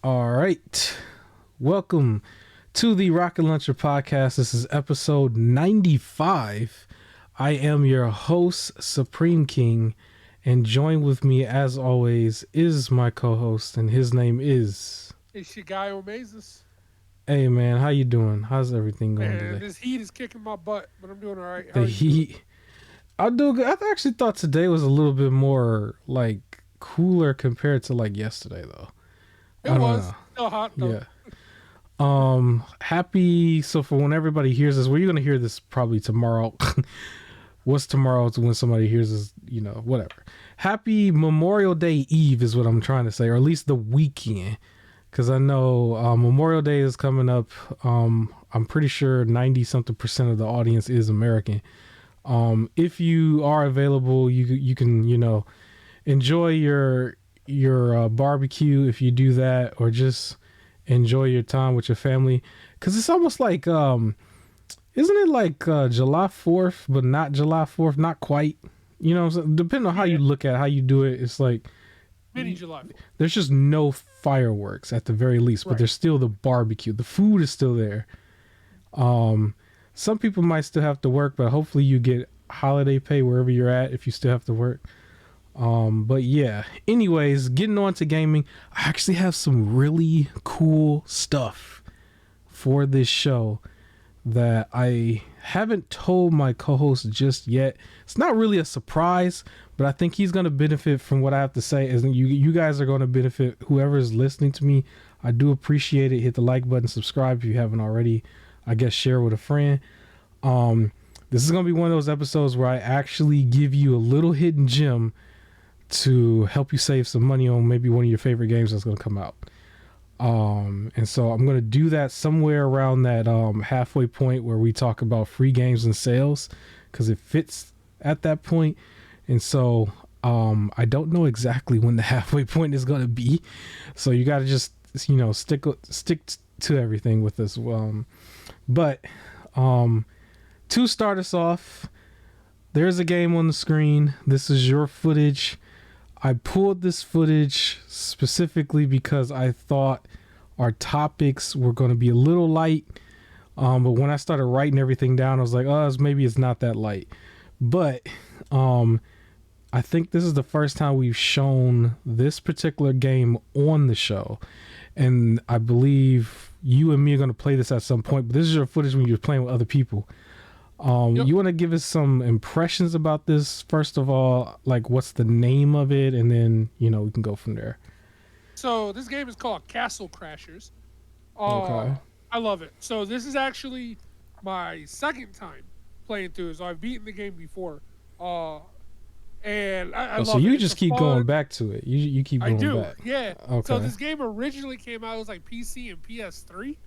All right. Welcome to the Rocket Launcher podcast. This is episode 95. I am your host, Supreme King, and joined with me, as always, is my co-host, and his name is... It's your guy Omazis. Hey, man, how you doing? How's everything going Man, today? this heat is kicking my butt, but I'm doing all right. How The are you doing? heat... I'll do good. I actually thought today was a little bit more, cooler compared to, yesterday, though. It was still hot, though. Yeah. Happy. So for when everybody hears this, well, you're gonna hear this probably tomorrow. What's tomorrow to when somebody hears this? Whatever. Happy Memorial Day Eve is what I'm trying to say, or at least the weekend, because I know Memorial Day is coming up. I'm pretty sure 90-something% of the audience is American. If you are available, you can enjoy your barbecue if you do that, or just enjoy your time with your family, because it's almost like isn't it like July 4th, but not July 4th, not quite, so depending on how you look at it, how you do it, it's like Mini July 4th. There's just no fireworks at the very least, but there's still the barbecue, the food is still there. Some people might still have to work, but hopefully you get holiday pay wherever you're at if you still have to work. But yeah, anyways, getting on to gaming, I actually have some really cool stuff for this show that I haven't told my co-host just yet. It's not really a surprise, but I think he's going to benefit from what I have to say. As you guys are going to benefit, whoever is listening to me. I do appreciate it. Hit the like button, subscribe if you haven't already. I guess share with a friend. This is going to be one of those episodes where I actually give you a little hidden gem to help you save some money on maybe one of your favorite games that's going to come out. And so I'm going to do that somewhere around that halfway point where we talk about free games and sales, because it fits at that point. And so I don't know exactly when the halfway point is going to be, so you got to just stick to everything with this. But to start us off, there's a game on the screen. This is your footage. I pulled this footage specifically because I thought our topics were going to be a little light. But when I started writing everything down, I was like, maybe it's not that light. But I think this is the first time we've shown this particular game on the show. And I believe you and me are going to play this at some point. But this is your footage when you're playing with other people. You want to give us some impressions about this? First of all, what's the name of it? And then, we can go from there. So this game is called Castle Crashers. Okay. I love it. So this is actually my second time playing through it. So I've beaten the game before. And I love it. So you just keep going back to it. You keep going back. Yeah. Okay. So this game originally came out, it was like PC and PS3.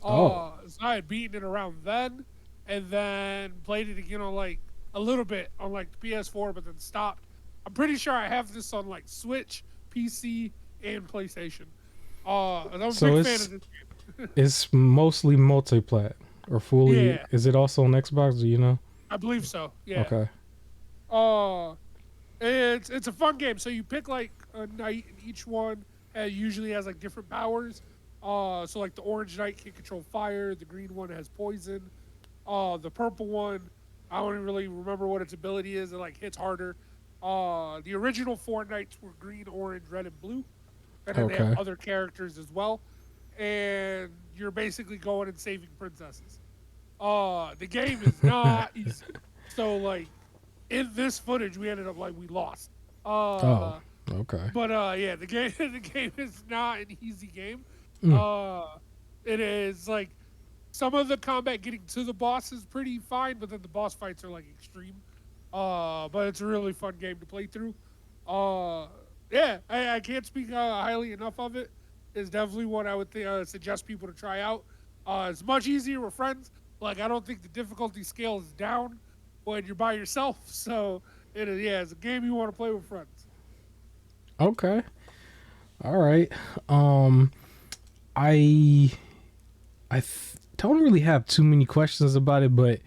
So I had beaten it around then. And then played it again on a little bit on the PS4, but then stopped. I'm pretty sure I have this on Switch, PC, and PlayStation. And I'm a big fan of this game. It's mostly multiplat or fully. Yeah. Is it also on Xbox? Do you know? I believe so. Yeah. Okay. It's a fun game. So you pick a knight, and each one usually has different powers. So the orange knight can control fire. The green one has poison. The purple one, I don't really remember what its ability is. It hits harder. The original 4 knights were green, orange, red, and blue. And then they have other characters as well. And you're basically going and saving princesses. The game is not easy. So in this footage, we ended up we lost. Okay. But yeah, the game is not an easy game. It is some of the combat getting to the boss is pretty fine, but then the boss fights are extreme. But it's a really fun game to play through. Yeah, I can't speak highly enough of it. It's definitely one I would suggest people to try out. It's much easier with friends. I don't think the difficulty scale is down when you're by yourself. So it is, it's a game you want to play with friends. Okay. All right. I don't really have too many questions about it, but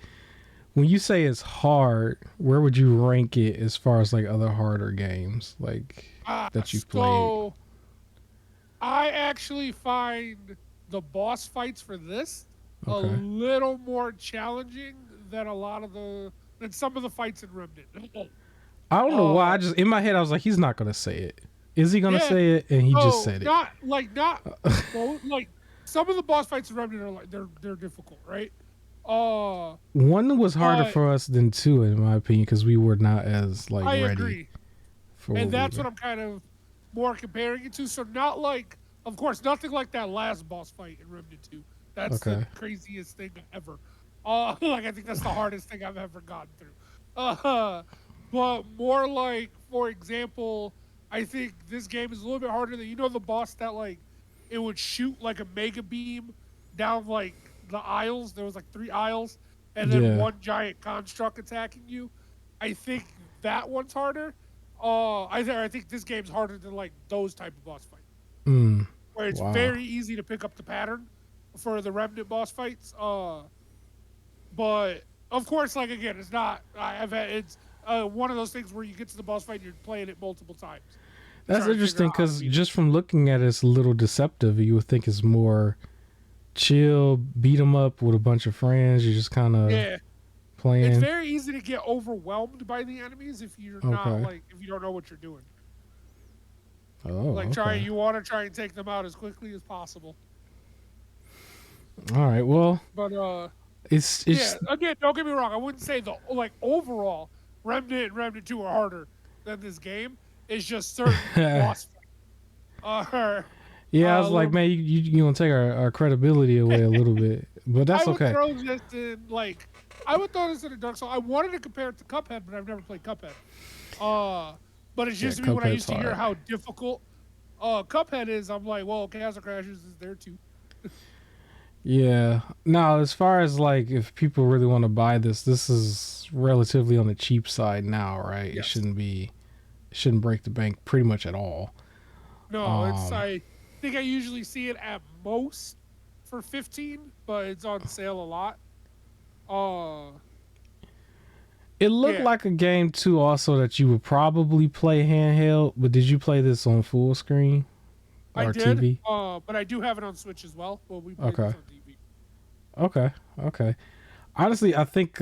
when you say it's hard, where would you rank it as far as other harder games that you've played? I actually find the boss fights for this a Okay. little more challenging than than some of the fights in Remnant. I don't know why. I uh, just in my head I was like, he's not gonna say it. Is he gonna yeah, say it? And he just no, said it. not both. Like some of the boss fights in Remnant are like they're difficult, right? Uh, One was harder but for us than two, in my opinion, because we were not as like I ready agree, for and what we that's what were. I'm kind of more comparing it to. So not like, of course, nothing like that last boss fight in Remnant 2. That's the Okay. craziest thing ever. Like I think that's the hardest thing I've ever gotten through. Uh, but more like, for example, I think this game is a little bit harder than the boss that like it would shoot like a mega beam down like the aisles. There was like three aisles, and then Yeah. one giant construct attacking you. I think that one's harder. I think this game's harder than like those type of boss fights, Mm. where it's Wow. very easy to pick up the pattern for the Remnant boss fights. But of course, like again, it's not. I've had it's one of those things where you get to the boss fight and you're playing it multiple times, That's trying to figure interesting out how to because beat it. just from looking at it, it's a little deceptive. You would think it's more chill, beat 'em up with a bunch of friends. You're just kind of Yeah, it's playing. very easy to get overwhelmed by the enemies if you're not Okay. like if you don't know what you're doing. Oh, Like okay. you want to try and take them out as quickly as possible. All right. Well, But yeah, it's again, don't get me wrong. I wouldn't say the like overall Remnant and Remnant 2 are harder than this game. It's just certain boss fights are yeah. I a was like, little. man, you gonna take our credibility away a little bit, but I that's would okay. throw this in like I would throw this in a Dark Souls. I wanted to compare it to Cuphead, but I've never played Cuphead. But it's Yeah, just to me when I Cuphead's used to hear hard. how difficult Cuphead is, I'm like, well, Castle Crashers is there too. Yeah. Now, as far as like if people really want to buy this, this is relatively on the cheap side now, right? Yes. It shouldn't break the bank pretty much at all. No, it's Um, I think I usually see it at most for 15, but it's on sale a lot. Uh it looked yeah, like a game too, also that you would probably play handheld. But did you play this on full screen I or did. TV? But I do have it on Switch as well. Well, we played this Okay, on TV. okay, okay. Honestly, I think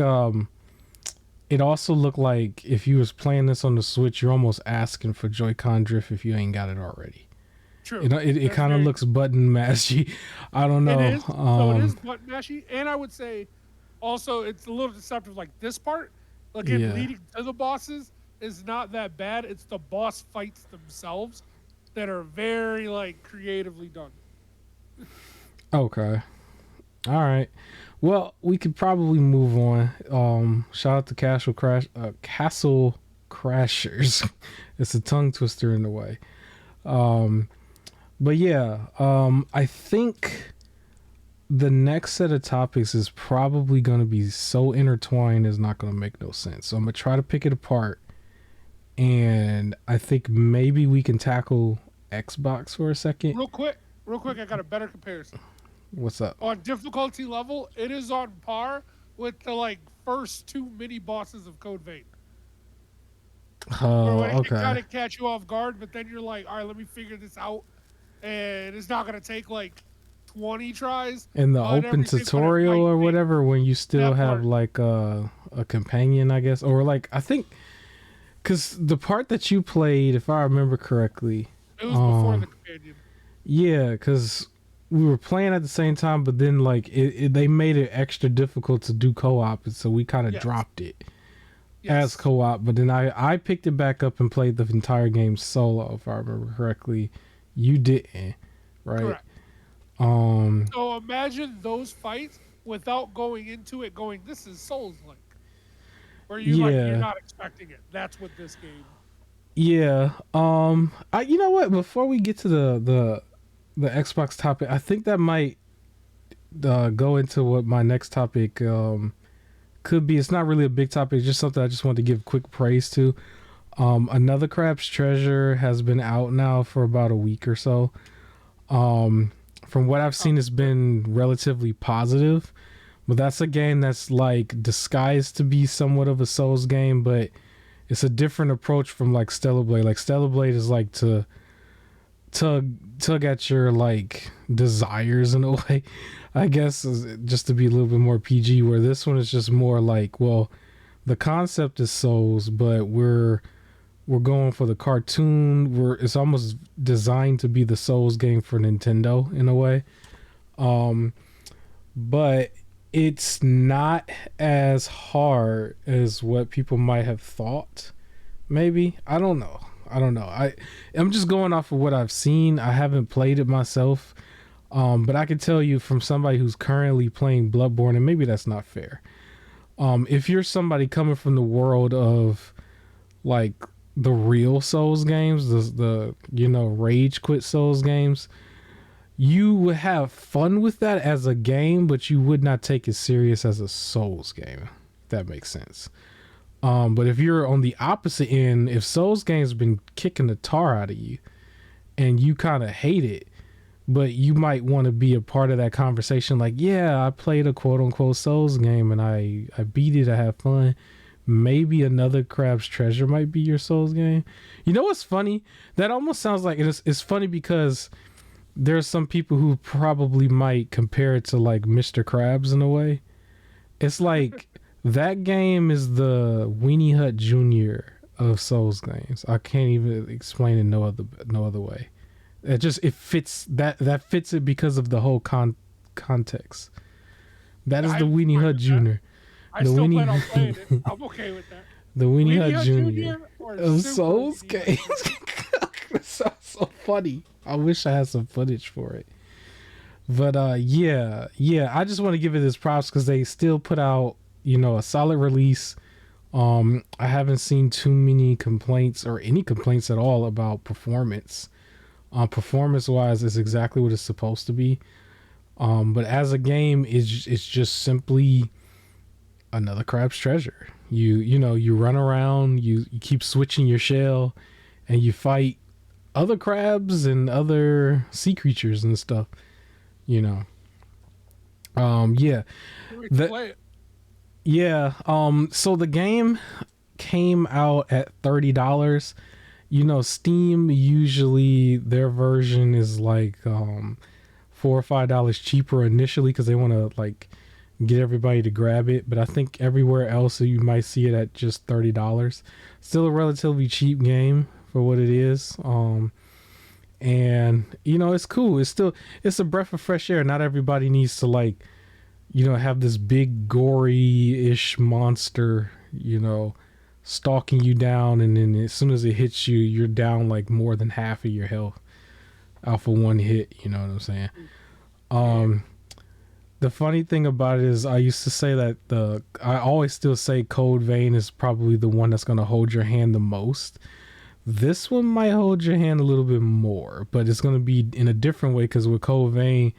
it also looked like if you was playing this on the Switch, you're almost asking for Joy-Con drift if you ain't got it already. True. It That's kind of very looks true. button mashy. I don't It know. is. So it is button mashy, and I would say also it's a little deceptive. Like this part, again, Yeah. leading to the bosses is not that bad. It's the boss fights themselves that are very like creatively done. Okay. All right. Well, we could probably move on. Shout out to Castle Crashers. It's a tongue twister in a way. Um, but yeah, I think the next set of topics is probably going to be so intertwined it's not going to make no sense. So I'm going to try to pick it apart, and I think maybe we can tackle Xbox for a second. Real quick, I got a better comparison. What's up? On difficulty level, it is on par with the like first two mini bosses of Code Vein. Where when it can Okay. kind of catch you off guard, but then you're like, all right, let me figure this out. And it's not gonna take like 20 tries In the and open everything, but it tutorial might or take whatever, when you still that have part. like a companion, I guess, or like I think, because the part that you played, if I remember correctly, It was before um, the companion. yeah, because we were playing at the same time, but then like they made it extra difficult to do co-op, and so we kind of Yes. dropped it as Yes. co-op. But then I picked it back up and played the entire game solo, if I remember correctly. You didn't, right? Correct. Um, So imagine those fights without going into it going, this is Souls like. Where you like you're yeah. not expecting it. That's what this game. Yeah. I you know what? Before we get to the Xbox topic, I think that might go into what my next topic could be. It's not really a big topic, it's just something I just want to give quick praise to. Another Crab's Treasure has been out now for about a week or so. From what I've seen, it's been relatively positive. But that's a game that's like disguised to be somewhat of a Souls game, but it's a different approach from like Stellar Blade. Like Stellar Blade is like tug at your like desires in a way, I guess, just to be a little bit more PG. Where this one is just more like, well, the concept is Souls, but we're going for the cartoon. It's almost designed to be the Souls game for Nintendo in a way. But it's not as hard as what people might have thought. Maybe. I don't know. I'm just going off of what I've seen. I haven't played it myself. But I can tell you from somebody who's currently playing Bloodborne, and maybe that's not fair. If you're somebody coming from the world of like the real Souls games, the rage quit Souls games, you would have fun with that as a game, but you would not take it serious as a Souls game. If that makes sense. But if you're on the opposite end, if Souls games been kicking the tar out of you and you kind of hate it, but you might want to be a part of that conversation, like, yeah, I played a quote unquote Souls game and I beat it, I have fun. Maybe Another Crab's Treasure might be your Souls game. You know what's funny? That almost sounds like it's funny because there's some people who probably might compare it to like Mr. Krabs in a way. It's like that game is the Weenie Hut Jr. of Souls games. I can't even explain it no other way. It fits that fits it because of the whole context. That is the Weenie Hut Jr. I still plan on playing it. I'm okay with that. The Weenie Hut Jr. of Souls games. That sounds so funny. I wish I had some footage for it. But yeah, I just want to give it its props because they still put out, a solid release. I haven't seen too many complaints or any complaints at all about performance. Performance wise, it's exactly what it's supposed to be. But as a game, it's just simply Another Crab's Treasure. You run around, you keep switching your shell, and you fight other crabs and other sea creatures and stuff. Yeah. So the game came out at $30. Steam usually their version is like $4 or $5 cheaper initially because they want to like get everybody to grab it. But I think everywhere else you might see it at just $30. Still a relatively cheap game for what it is. And it's cool. It's a breath of fresh air. Not everybody needs to like, have this big gory-ish monster, stalking you down, and then as soon as it hits you, you're down like more than half of your health off of one hit. You know what I'm saying? The funny thing about it is I used to say that I always still say Code Vein is probably the one that's going to hold your hand the most. This one might hold your hand a little bit more, but it's going to be in a different way because with Code Vein,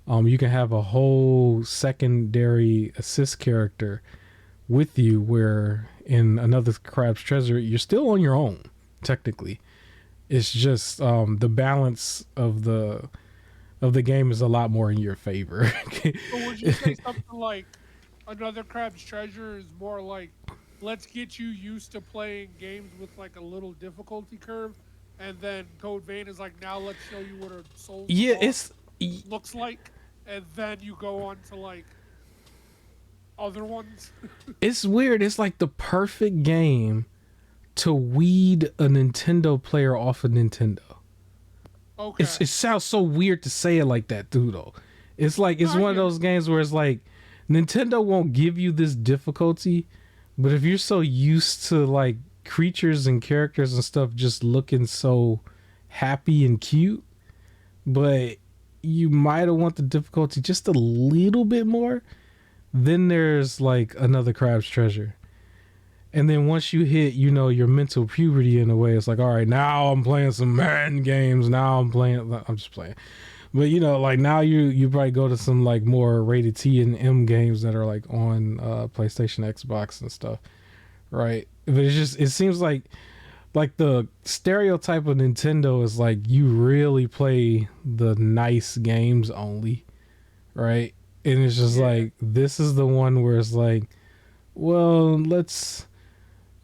you can have a whole secondary assist character with you, where in Another Crab's Treasure, you're still on your own, technically. It's just the balance of the game is a lot more in your favor. So would you say something like Another Crab's Treasure is more like, let's get you used to playing games with like a little difficulty curve, and then Code Vein is like, now let's show you what a Souls looks like, and then you go on to like other ones? It's weird. It's like the perfect game to weed a Nintendo player off of Nintendo. Okay. It sounds so weird to say it like that, too, though. It's like it's one of those games where it's like Nintendo won't give you this difficulty, but if you're so used to like creatures and characters and stuff just looking so happy and cute, but you might have want the difficulty just a little bit more, then there's like Another Crab's Treasure. And then once you hit, your mental puberty in a way, it's like, all right, now I'm playing some Madden games. I'm just playing. But, like now you probably go to some like more rated T and M games that are like on PlayStation, Xbox and stuff. Right. But it seems like the stereotype of Nintendo is like you really play the nice games only. Right. And it's just like, this is the one where it's like, well, let's,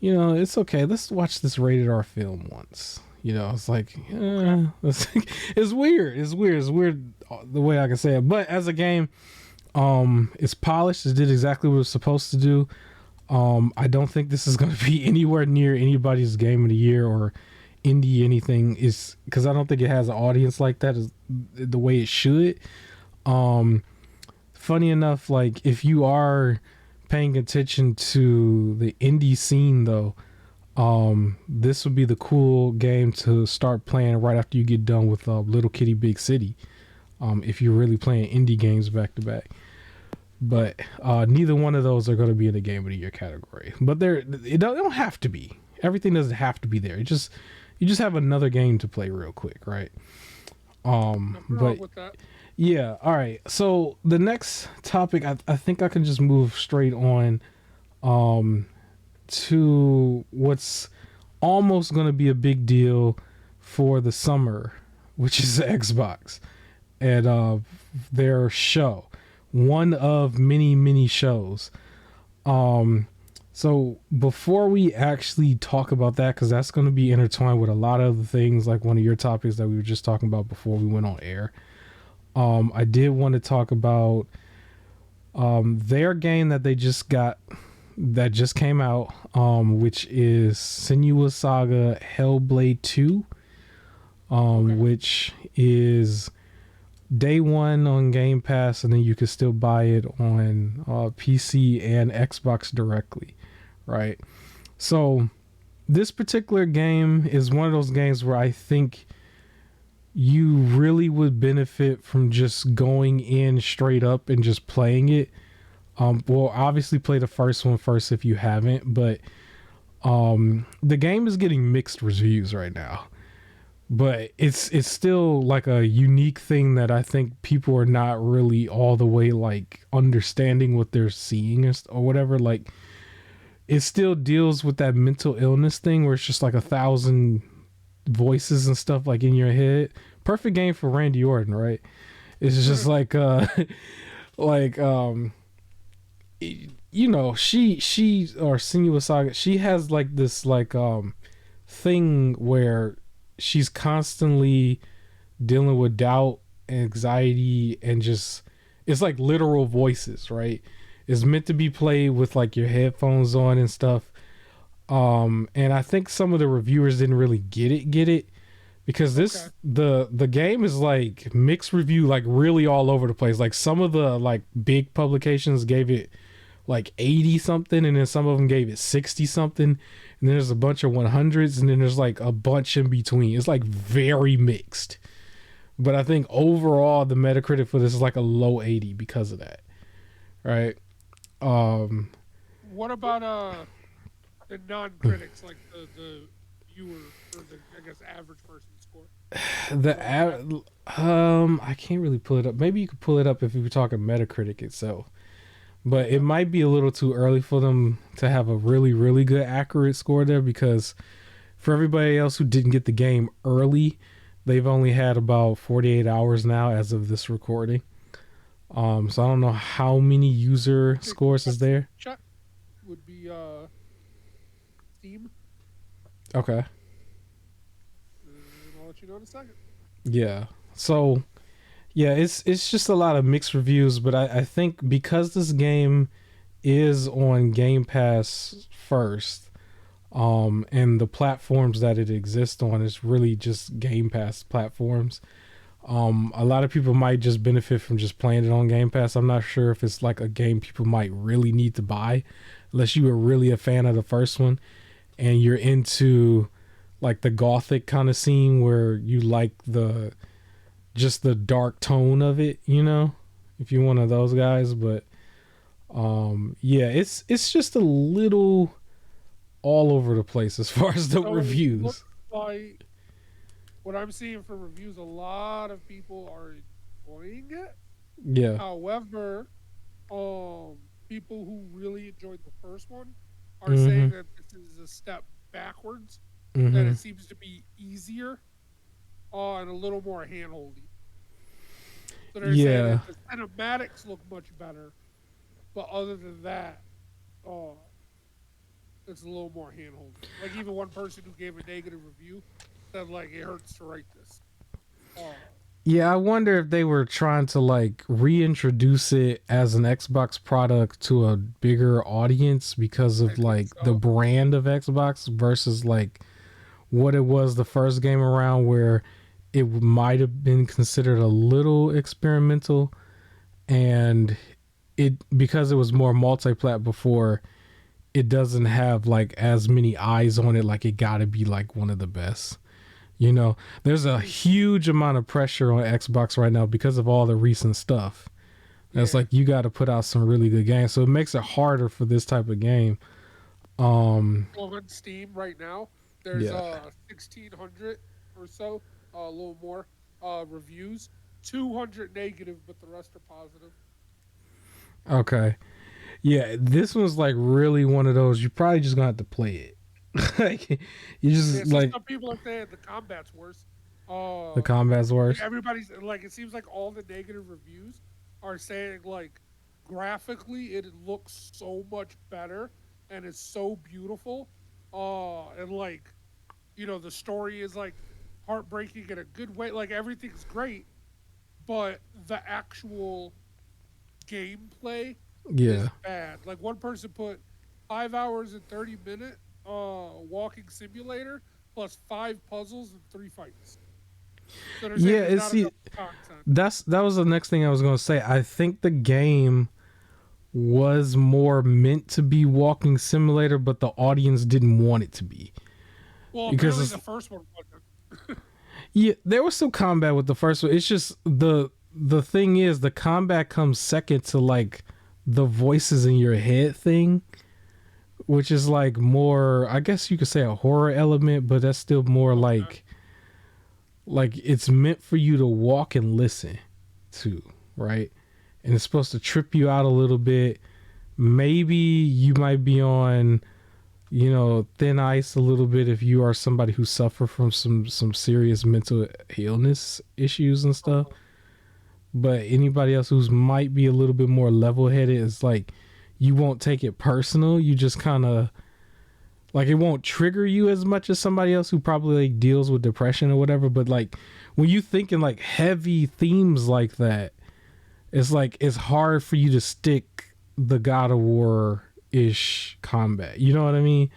it's okay. Let's watch this rated R film once. It's like, it's weird. It's weird. It's weird the way I can say it. But as a game, it's polished. It did exactly what it was supposed to do. I don't think this is going to be anywhere near anybody's game of the year or indie anything, is because I don't think it has an audience like that is the way it should. Funny enough, like if you are paying attention to the indie scene though, this would be the cool game to start playing right after you get done with Little Kitty Big City. If you're really playing indie games back to back. But neither one of those are going to be in the game of the year category. But they don't have to be. Everything doesn't have to be there. You just have another game to play real quick, right? But yeah, all right. So the next topic, I think I can just move straight on to what's almost going to be a big deal for the summer, which is Xbox and their show. One of many shows. So before we actually talk about that, because that's going to be intertwined with a lot of the things, like one of your topics that we were just talking about before we went on air. I did want to talk about their game that they just got, that just came out, which is Senua's Saga Hellblade 2, which is day one on Game Pass, and then you can still buy it on PC and Xbox directly, right? So this particular game is one of those games where I think you really would benefit from just going in straight up and just playing it. Well, obviously play the first one first if you haven't, but the game is getting mixed reviews right now. But it's still like a unique thing that I think people are not really all the way like understanding what they're seeing or whatever. Like it still deals with that mental illness thing where it's just like 1,000 voices and stuff like in your head. Perfect game for Randy Orton, right? It's just like like she or Senua Saga, she has like this like thing where she's constantly dealing with doubt, anxiety, and just it's like literal voices, right? It's meant to be played with like your headphones on and stuff. And I think some of the reviewers didn't really get it because the game is like mixed review, like really all over the place. Like some of the like big publications gave it like 80 something, and then some of them gave it 60 something, and there's a bunch of 100s, and then there's like a bunch in between. It's like very mixed, but I think overall the Metacritic for this is like a low 80 because of that, right? What about the non-critics, like the viewer or the, I guess, average person's score? I can't really pull it up. Maybe you could pull it up if you were talking Metacritic itself. But it might be a little too early for them to have a really, really good accurate score there, because for everybody else who didn't get the game early, they've only had about 48 hours now as of this recording. So I don't know how many user scores is there. Chat would be Steam. Okay. I'll let you know in a second. Yeah. So yeah, it's just a lot of mixed reviews, but I think because this game is on Game Pass first, and the platforms that it exists on is really just Game Pass platforms. A lot of people might just benefit from just playing it on Game Pass. I'm not sure if it's like a game people might really need to buy, unless you were really a fan of the first one and you're into like the gothic kind of scene where you like the dark tone of it, if you're one of those guys. But yeah, it's just a little all over the place as far as the reviews. Like what I'm seeing for reviews, a lot of people are enjoying it. Yeah. However, people who really enjoyed the first one are saying that this is a step backwards, that it seems to be easier and a little more hand-holdy. So they're saying that the cinematics look much better, but other than that, it's a little more hand-holdy. Like even one person who gave a negative review that like it hurts to write this. Yeah, I wonder if they were trying to like reintroduce it as an Xbox product to a bigger audience because I of think like the so. brand of Xbox versus like what it was the first game around where it might have been considered a little experimental, and it because it was more multi-plat before, it doesn't have like as many eyes on it, like it got to be like one of the best. You know, there's a huge amount of pressure on Xbox right now because of all the recent stuff. That's Yeah. like you got to put out some really good games, so it makes it harder for this type of game. On Steam right now, there's Yeah. 1,600 or so, a little more reviews. 200 negative, but the rest are positive. Okay. Yeah, this one's like really one of those. You probably just gonna have to play it. Like you Yeah, just so like some people are saying the combat's worse. the combat's worse. Everybody's like, it seems like all the negative reviews are saying like, graphically it looks so much better and it's so beautiful. And like, the story is like heartbreaking in a good way. Like everything's great, but the actual gameplay is Yeah. bad. Like one person put 5 hours and 30 minute walking simulator plus 5 puzzles and 3 fights. So they're saying Yeah, there's it's not see enough content. that was the next thing I was gonna say. I think the game was more meant to be walking simulator, but the audience didn't want it to be Well, because apparently the it's, first one wasn't. yeah, there was some combat with the first one. It's just the thing is the combat comes second to like the voices in your head thing, which is like more, I guess you could say a horror element, but that's still more Okay. like it's meant for you to walk and listen to, right? And it's supposed to trip you out a little bit. Maybe you might be on, thin ice a little bit if you are somebody who suffer from some serious mental illness issues and stuff. But anybody else who's might be a little bit more level headed is like you won't take it personal. You just kind of like it won't trigger you as much as somebody else who probably like deals with depression or whatever. But like when you thinking like heavy themes like that, it's like it's hard for you to stick the God of War ish combat. You know what I mean?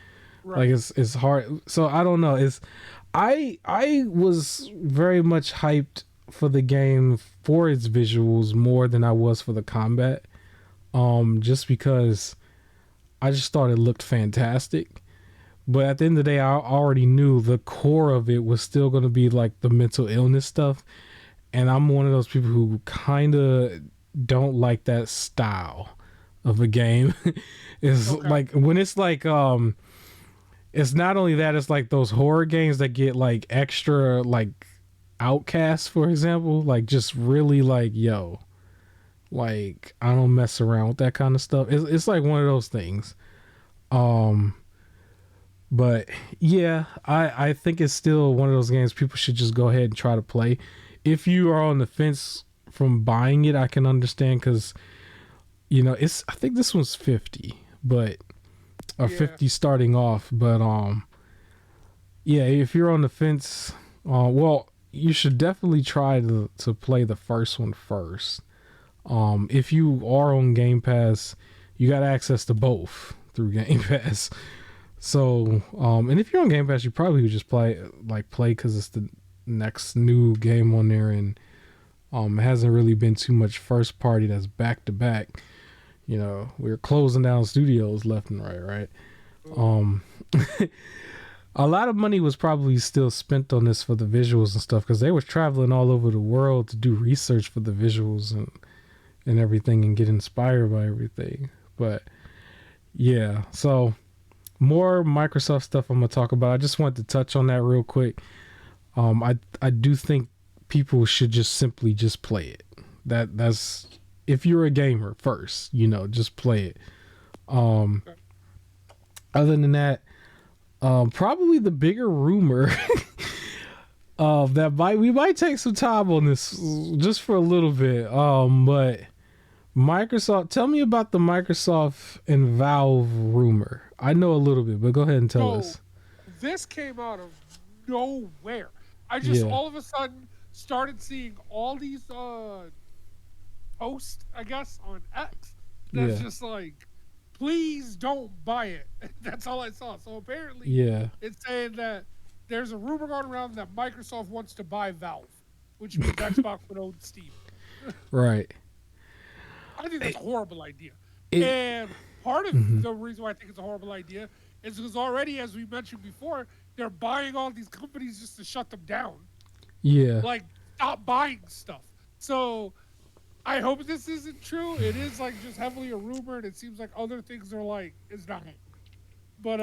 Like Right. it's hard. So I don't know. I was very much hyped for the game for its visuals more than I was for the combat. Just because I just thought it looked fantastic. But at the end of the day, I already knew the core of it was still going to be like the mental illness stuff. And I'm one of those people who kind of don't like that style of a game. It's Okay. like when it's like it's not only that, it's like those horror games that get like extra like outcast, for example, like just really like yo, like I don't mess around with that kind of stuff. It's like one of those things. Um but yeah, I think it's still one of those games people should just go ahead and try to play. If you are on the fence from buying it, I can understand because it's I think this one's 50, but or Yeah. 50 starting off. But yeah, if you're on the fence, well, you should definitely try to play the first one first. If you are on Game Pass, you got access to both through Game Pass. So, and if you're on Game Pass, you probably would just play because it's the next new game on there, and it hasn't really been too much first party that's back to back. We're closing down studios left and right. Um, a lot of money was probably still spent on this for the visuals and stuff because they were traveling all over the world to do research for the visuals and everything and get inspired by everything. But yeah, so more Microsoft stuff I'm gonna talk about. I just wanted to touch on that real quick. I do think people should just simply just play it. That's if you're a gamer first, just play it. Okay. Other than that, probably the bigger rumor of that we might take some time on this just for a little bit. But Microsoft, tell me about the Microsoft and Valve rumor. I know a little bit, but go ahead and tell So us. this came out of nowhere. I just Yeah. all of a sudden started seeing all these post, I guess, on X. That's Yeah. just like, please don't buy it. That's all I saw. So apparently, Yeah. it's saying that there's a rumor going around that Microsoft wants to buy Valve, which means Xbox would own Steam. Right. I think that's a horrible idea. It. And part of Mhm. the reason why I think it's a horrible idea is because already, as we mentioned before, they're buying all these companies just to shut them down. Yeah. Like, stop buying stuff. So I hope this isn't true. It is like just heavily a rumor, and it seems like other things are like it's not happening. But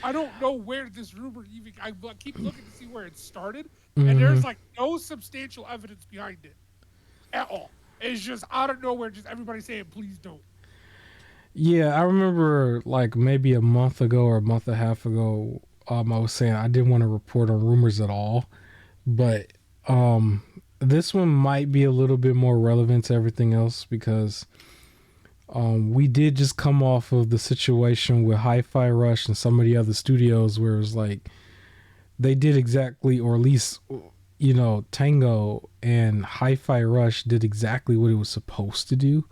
I don't know where this rumor even. I keep looking to see where it started, and there's Mhm. like no substantial evidence behind it at all. It's just out of nowhere, just everybody saying, "Please don't." Yeah, I remember like maybe a month ago or a month and a half ago, I was saying I didn't want to report on rumors at all, but this one might be a little bit more relevant to everything else because we did just come off of the situation with Hi-Fi Rush and some of the other studios where it was like they did exactly, or at least Tango and Hi-Fi Rush did exactly what it was supposed to do,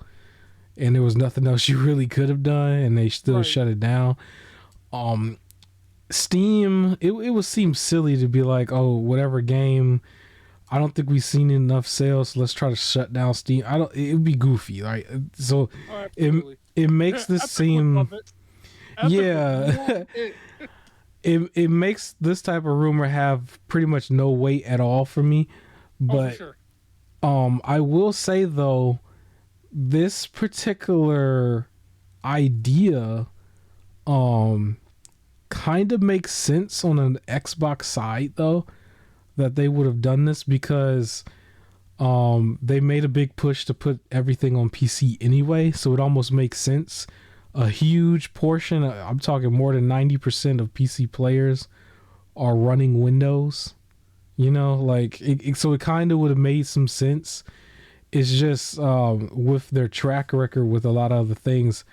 and there was nothing else you really could have done, and they still Right. shut it down. Um, Steam, it would seem silly to be like, oh, whatever game. I don't think we've seen enough sales, so let's try to shut down Steam. I don't. It would be goofy, right? So, Oh, it absolutely. it makes this Epic would seem, love it. Epic would love yeah. it. It makes this type of rumor have pretty much no weight at all for me. Oh, for But sure. I will say though, this particular idea um kind of makes sense on an Xbox side though, that they would have done this because they made a big push to put everything on PC anyway, so it almost makes sense. A huge portion, I'm talking more than 90% of PC players are running Windows. Like so it kind of would have made some sense. It's just with their track record with a lot of other things,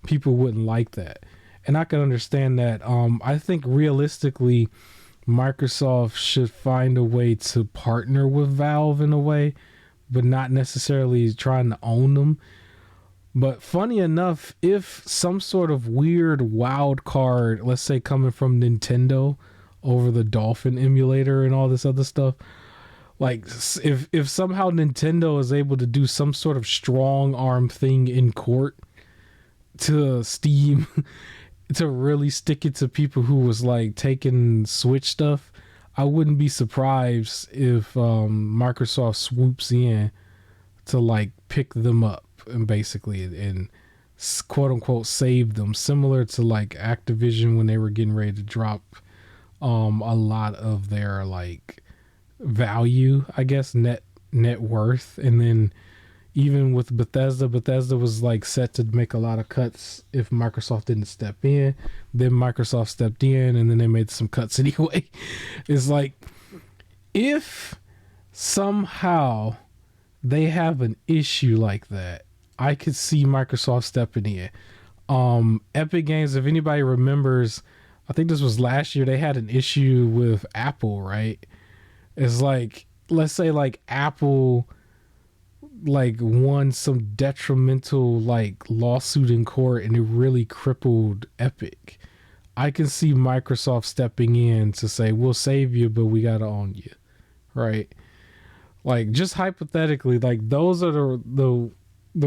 people wouldn't like that, and I can understand that. I think realistically, Microsoft should find a way to partner with Valve in a way, but not necessarily trying to own them. But funny enough, if some sort of weird wild card, let's say coming from Nintendo over the Dolphin emulator and all this other stuff, like if somehow Nintendo is able to do some sort of strong arm thing in court to Steam to really stick it to people who was like taking Switch stuff, I wouldn't be surprised if Microsoft swoops in to like pick them up and basically and quote unquote save them, similar to like Activision when they were getting ready to drop a lot of their like value, I guess, net worth. And then even with Bethesda was like set to make a lot of cuts if Microsoft didn't step in. Then Microsoft stepped in and then they made some cuts anyway. It's like if somehow they have an issue like that, I could see Microsoft stepping in. Epic Games, if anybody remembers, I think this was last year, they had an issue with Apple, right? It's like, let's say like Apple like won some detrimental like lawsuit in court and it really crippled Epic. I can see Microsoft stepping in to say, we'll save you, but we gotta own you, right? Like just hypothetically, like those are the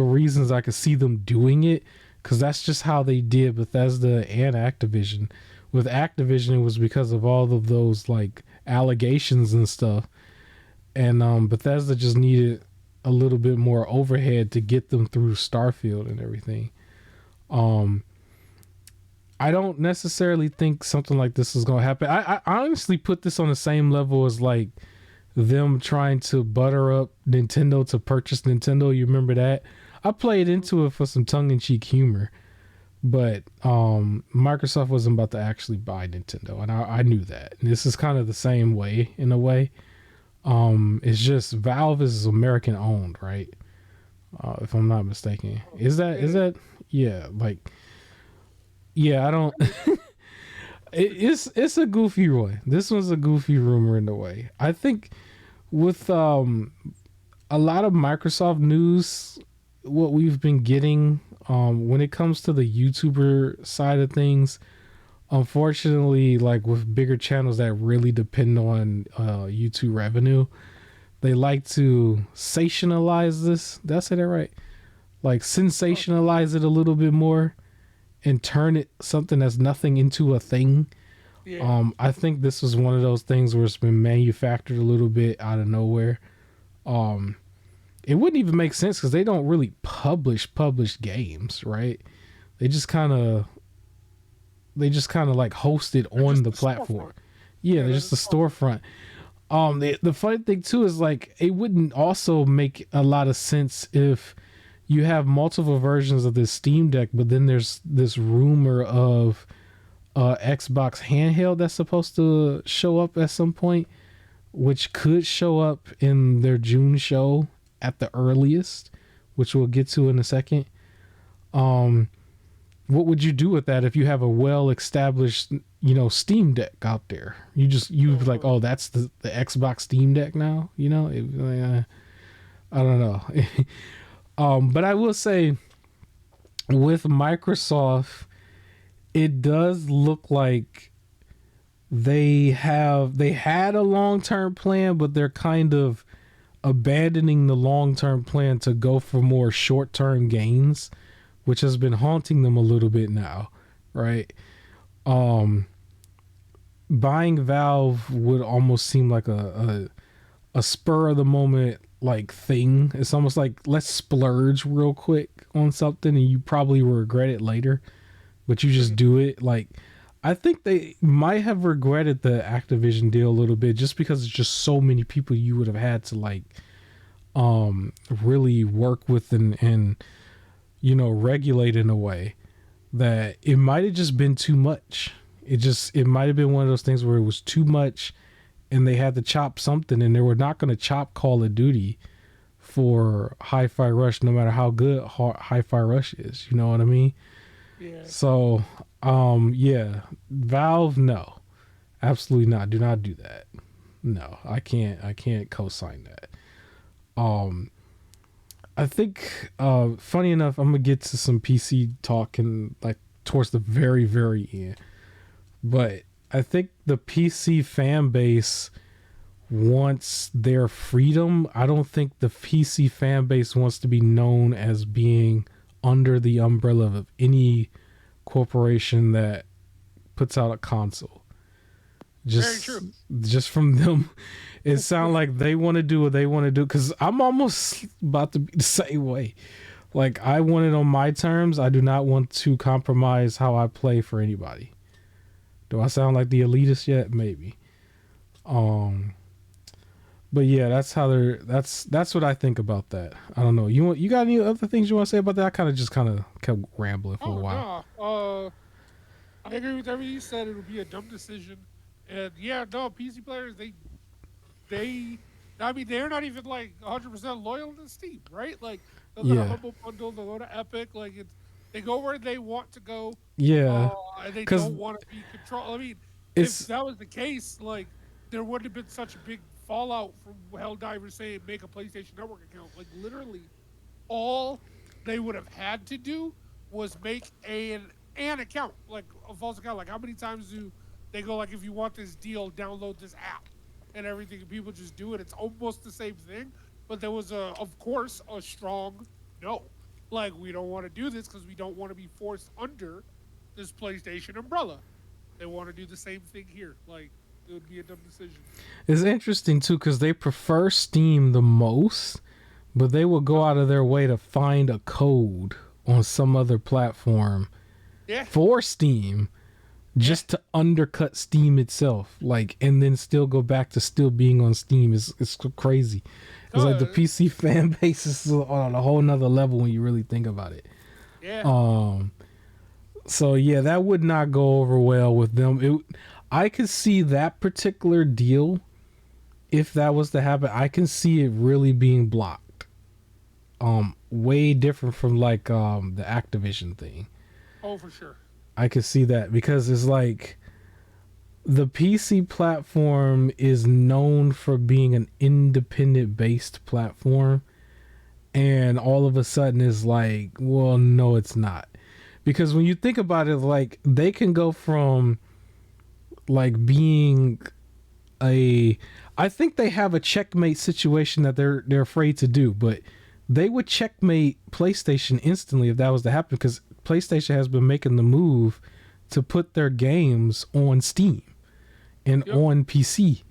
reasons I could see them doing it, because that's just how they did Bethesda and Activision. With Activision, it was because of all of those like allegations and stuff, and Bethesda just needed a little bit more overhead to get them through Starfield and everything. Um, I don't necessarily think something like this is gonna happen. I honestly put this on the same level as like them trying to butter up Nintendo to purchase Nintendo. You remember that? I played into it for some tongue-in-cheek humor, but Microsoft wasn't about to actually buy Nintendo, and I knew that. And this is kind of the same way in a way. It's just Valve is American owned, right? If I'm not mistaken, is that yeah, like yeah, I don't. It's a goofy one. This one's a goofy rumor in a way. I think with a lot of Microsoft news, what we've been getting when it comes to the YouTuber side of things, unfortunately, like with bigger channels that really depend on YouTube revenue, they like to sensationalize this. Did I say that right? Like sensationalize it a little bit more and turn it something that's nothing into a thing. Yeah. I think this was one of those things where it's been manufactured a little bit out of nowhere. Um, it wouldn't even make sense because they don't really publish games, right? They just kind of like host it They're on just the the platform. storefront. Yeah, Yeah, they're they're just a the storefront. storefront. The funny thing too is like it wouldn't also make a lot of sense if you have multiple versions of this Steam Deck, but then there's this rumor of Xbox handheld that's supposed to show up at some point, which could show up in their June show at the earliest, which we'll get to in a second. Um, what would you do with that if you have a well established, Steam Deck out there? You'd be like, oh, that's the Xbox Steam Deck now, I don't know. But I will say with Microsoft, it does look like they had a long-term plan, but they're kind of abandoning the long-term plan to go for more short-term gains, which has been haunting them a little bit now, right? Um Buying Valve would almost seem like a spur of the moment like thing. It's almost like let's splurge real quick on something and you probably will regret it later, but you just do it. Like I think they might have regretted the Activision deal a little bit just because it's just so many people you would have had to like really work with and regulate in a way that it might have just been too much. It might have been one of those things where it was too much and they had to chop something and they were not going to chop Call of Duty for Hi-Fi Rush no matter how good Hi-Fi Rush is, you know what I mean? Yeah. So yeah, Valve, no, absolutely not. Do not do that. No, I can't co-sign that. I think funny enough, I'm gonna get to some PC talk and like towards the very very end, but I think the PC fan base wants their freedom. I don't think the PC fan base wants to be known as being under the umbrella of any corporation that puts out a console. Very true. Just from them, it sounds like they want to do what they want to do. Because I'm almost about to be the same way. Like I want it on my terms. I do not want to compromise how I play for anybody. Do I sound like the elitist yet? Maybe. But yeah, that's what I think about that. I don't know. You got any other things you want to say about that? I kind of kept rambling for a while. No. I agree with everything you said. It would be a dumb decision. And yeah, no, PC players, I mean, they're not even like 100% loyal to Steam, right? Like, they'll go to Yeah. Humble Bundle, they'll go to Epic. Like, they go where they want to go. Yeah. And they 'Cause don't want to be controlled. I mean, if it's that was the case, like, there wouldn't have been such a big fallout from Helldivers saying make a PlayStation Network account. Like, literally, all they would have had to do was make an account, like a false account. Like, how many times do they go, like, if you want this deal, download this app and everything, and people just do it? It's almost the same thing, but there was, of course, a strong no. Like, we don't want to do this because we don't want to be forced under this PlayStation umbrella. They want to do the same thing here. Like, it would be a dumb decision. It's interesting too because they prefer Steam the most, but they will go out of their way to find a code on some other platform for Steam just to undercut Steam itself, like, and then still go back to still being on Steam. It's crazy. It's like the PC fan base is on a whole nother level when you really think about it. Yeah. So yeah, that would not go over well with them. I could see that particular deal, if that was to happen, I can see it really being blocked. Way different from like the Activision thing. Oh, for sure. I could see that because it's like the PC platform is known for being an independent based platform, and all of a sudden is like, well, no, it's not. Because when you think about it, like they can go from like being a, I think they have a checkmate situation that they're afraid to do, but they would checkmate PlayStation instantly if that was to happen, because PlayStation has been making the move to put their games on Steam and on PC.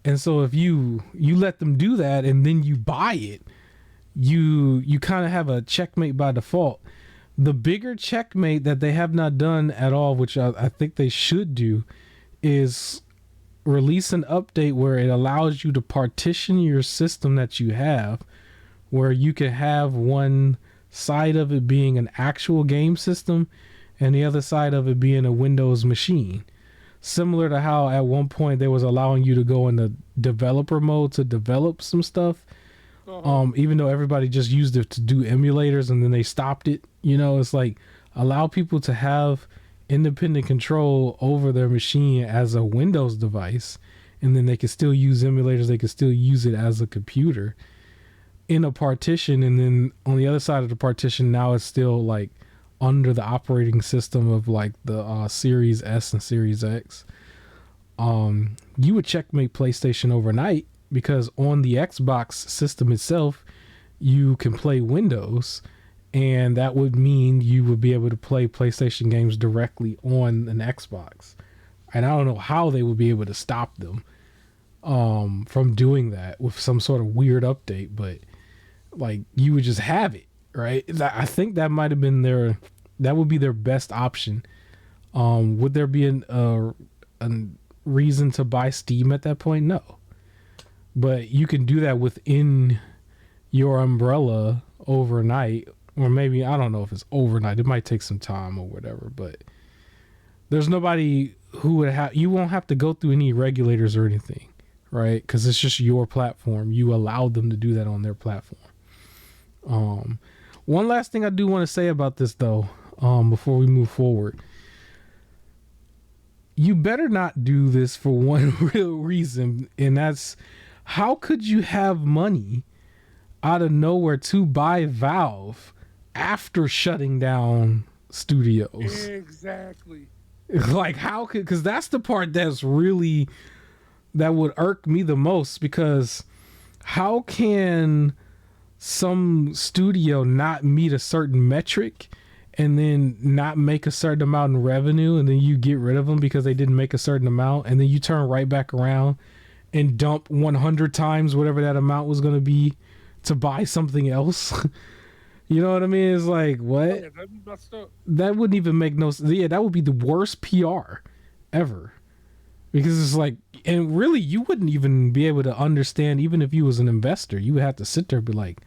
And so if you let them do that and then you buy it, you kind of have a checkmate by default. The bigger checkmate that they have not done at all, which I think they should do, is release an update where it allows you to partition your system that you have, where you can have one side of it being an actual game system and the other side of it being a Windows machine. Similar to how at one point they was allowing you to go in the developer mode to develop some stuff. Even though everybody just used it to do emulators and then they stopped it. You know, it's like allow people to have independent control over their machine as a Windows device, and then they can still use emulators, they can still use it as a computer in a partition, and then on the other side of the partition now it's still like under the operating system of like the Series S and Series X. You would checkmate PlayStation overnight, because on the Xbox system itself you can play Windows, and that would mean you would be able to play PlayStation games directly on an Xbox. And I don't know how they would be able to stop them from doing that with some sort of weird update, but like you would just have it, right? I think that might have been that would be their best option. Would there be a reason to buy Steam at that point? No. But you can do that within your umbrella overnight, or maybe, I don't know if it's overnight. It might take some time or whatever, but there's nobody who would have, you won't have to go through any regulators or anything, right? Because it's just your platform. You allowed them to do that on their platform. One last thing I do want to say about this though, before we move forward. You better not do this for one real reason, and that's, how could you have money out of nowhere to buy Valve after shutting down studios? Exactly. Like, how could, because that's the part that would irk me the most, because how can some studio not meet a certain metric and then not make a certain amount in revenue, and then you get rid of them because they didn't make a certain amount, and then you turn right back around and dump 100 times whatever that amount was going to be to buy something else? You know what I mean? It's like, what? Yeah, that'd be messed up. That wouldn't even make no sense. Yeah, that would be the worst PR ever. Because it's like, and really, you wouldn't even be able to understand, even if you was an investor. You would have to sit there and be like,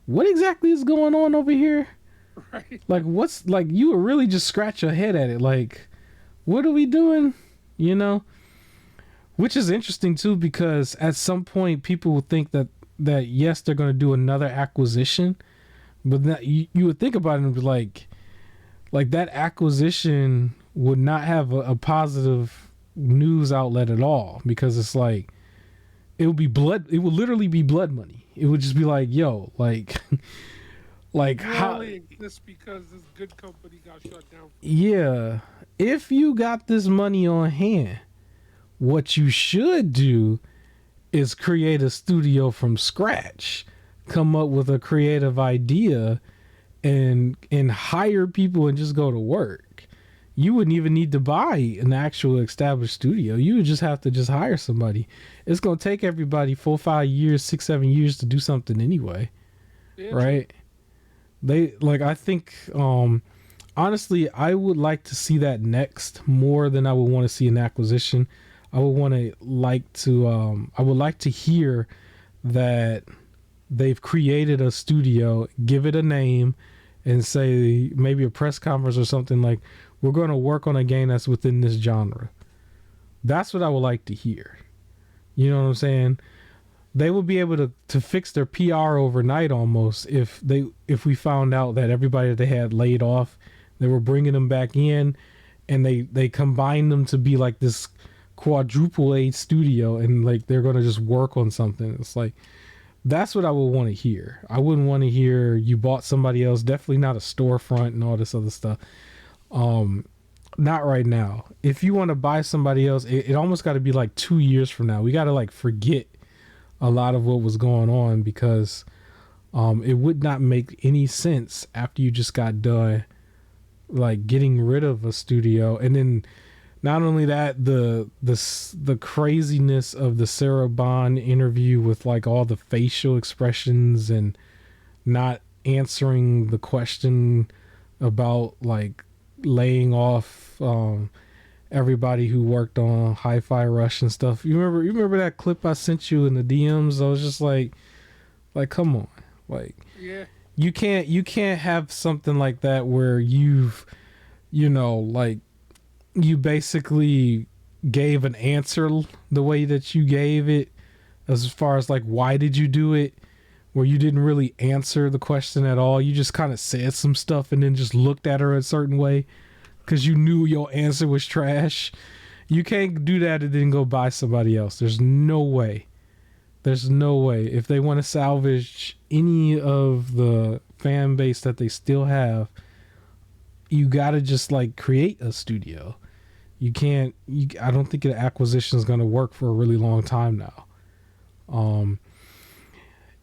what exactly is going on over here? Right. Like, what's, like, you would really just scratch your head at it. Like, what are we doing? You know? Which is interesting too, because at some point people will think that yes, they're going to do another acquisition, but that you would think about it and be like that acquisition would not have a positive news outlet at all, because it's like it would literally be blood money. It would just be like, yo, like how exists because this good company got shut down. Yeah, if you got this money on hand, what you should do is create a studio from scratch, come up with a creative idea, and hire people and just go to work. You wouldn't even need to buy an actual established studio. You would just have to just hire somebody. It's going to take everybody 4, 5 years, 6, 7 years to do something anyway. Yeah, right? I think, honestly, I would like to see that next more than I would want to see an acquisition. I would like to hear that they've created a studio, give it a name, and say maybe a press conference or something like, we're going to work on a game that's within this genre. That's what I would like to hear. You know what I'm saying? They would be able to fix their PR overnight almost if we found out that everybody that they had laid off, they were bringing them back in, and they combined them to be like this quadruple A studio and like they're gonna just work on something. It's like that's what I would want to hear. I wouldn't want to hear you bought somebody else. Definitely not a storefront and all this other stuff. Not right now. If you want to buy somebody else, it almost got to be like 2 years from now. We got to like forget a lot of what was going on because it would not make any sense after you just got done like getting rid of a studio. And then not only that, the craziness of the Sarah Bond interview with like all the facial expressions and not answering the question about like laying off everybody who worked on Hi-Fi Rush and stuff. You remember that clip I sent you in the DMs? I was just like come on. Like Yeah. you can't have something like that where you've like you basically gave an answer the way that you gave it as far as like why did you do it, where you didn't really answer the question at all. You just kind of said some stuff and then just looked at her a certain way because you knew your answer was trash. You can't do that and then go buy somebody else. There's no way. If they want to salvage any of the fan base that they still have, you gotta just like create a studio. I don't think an acquisition is going to work for a really long time now.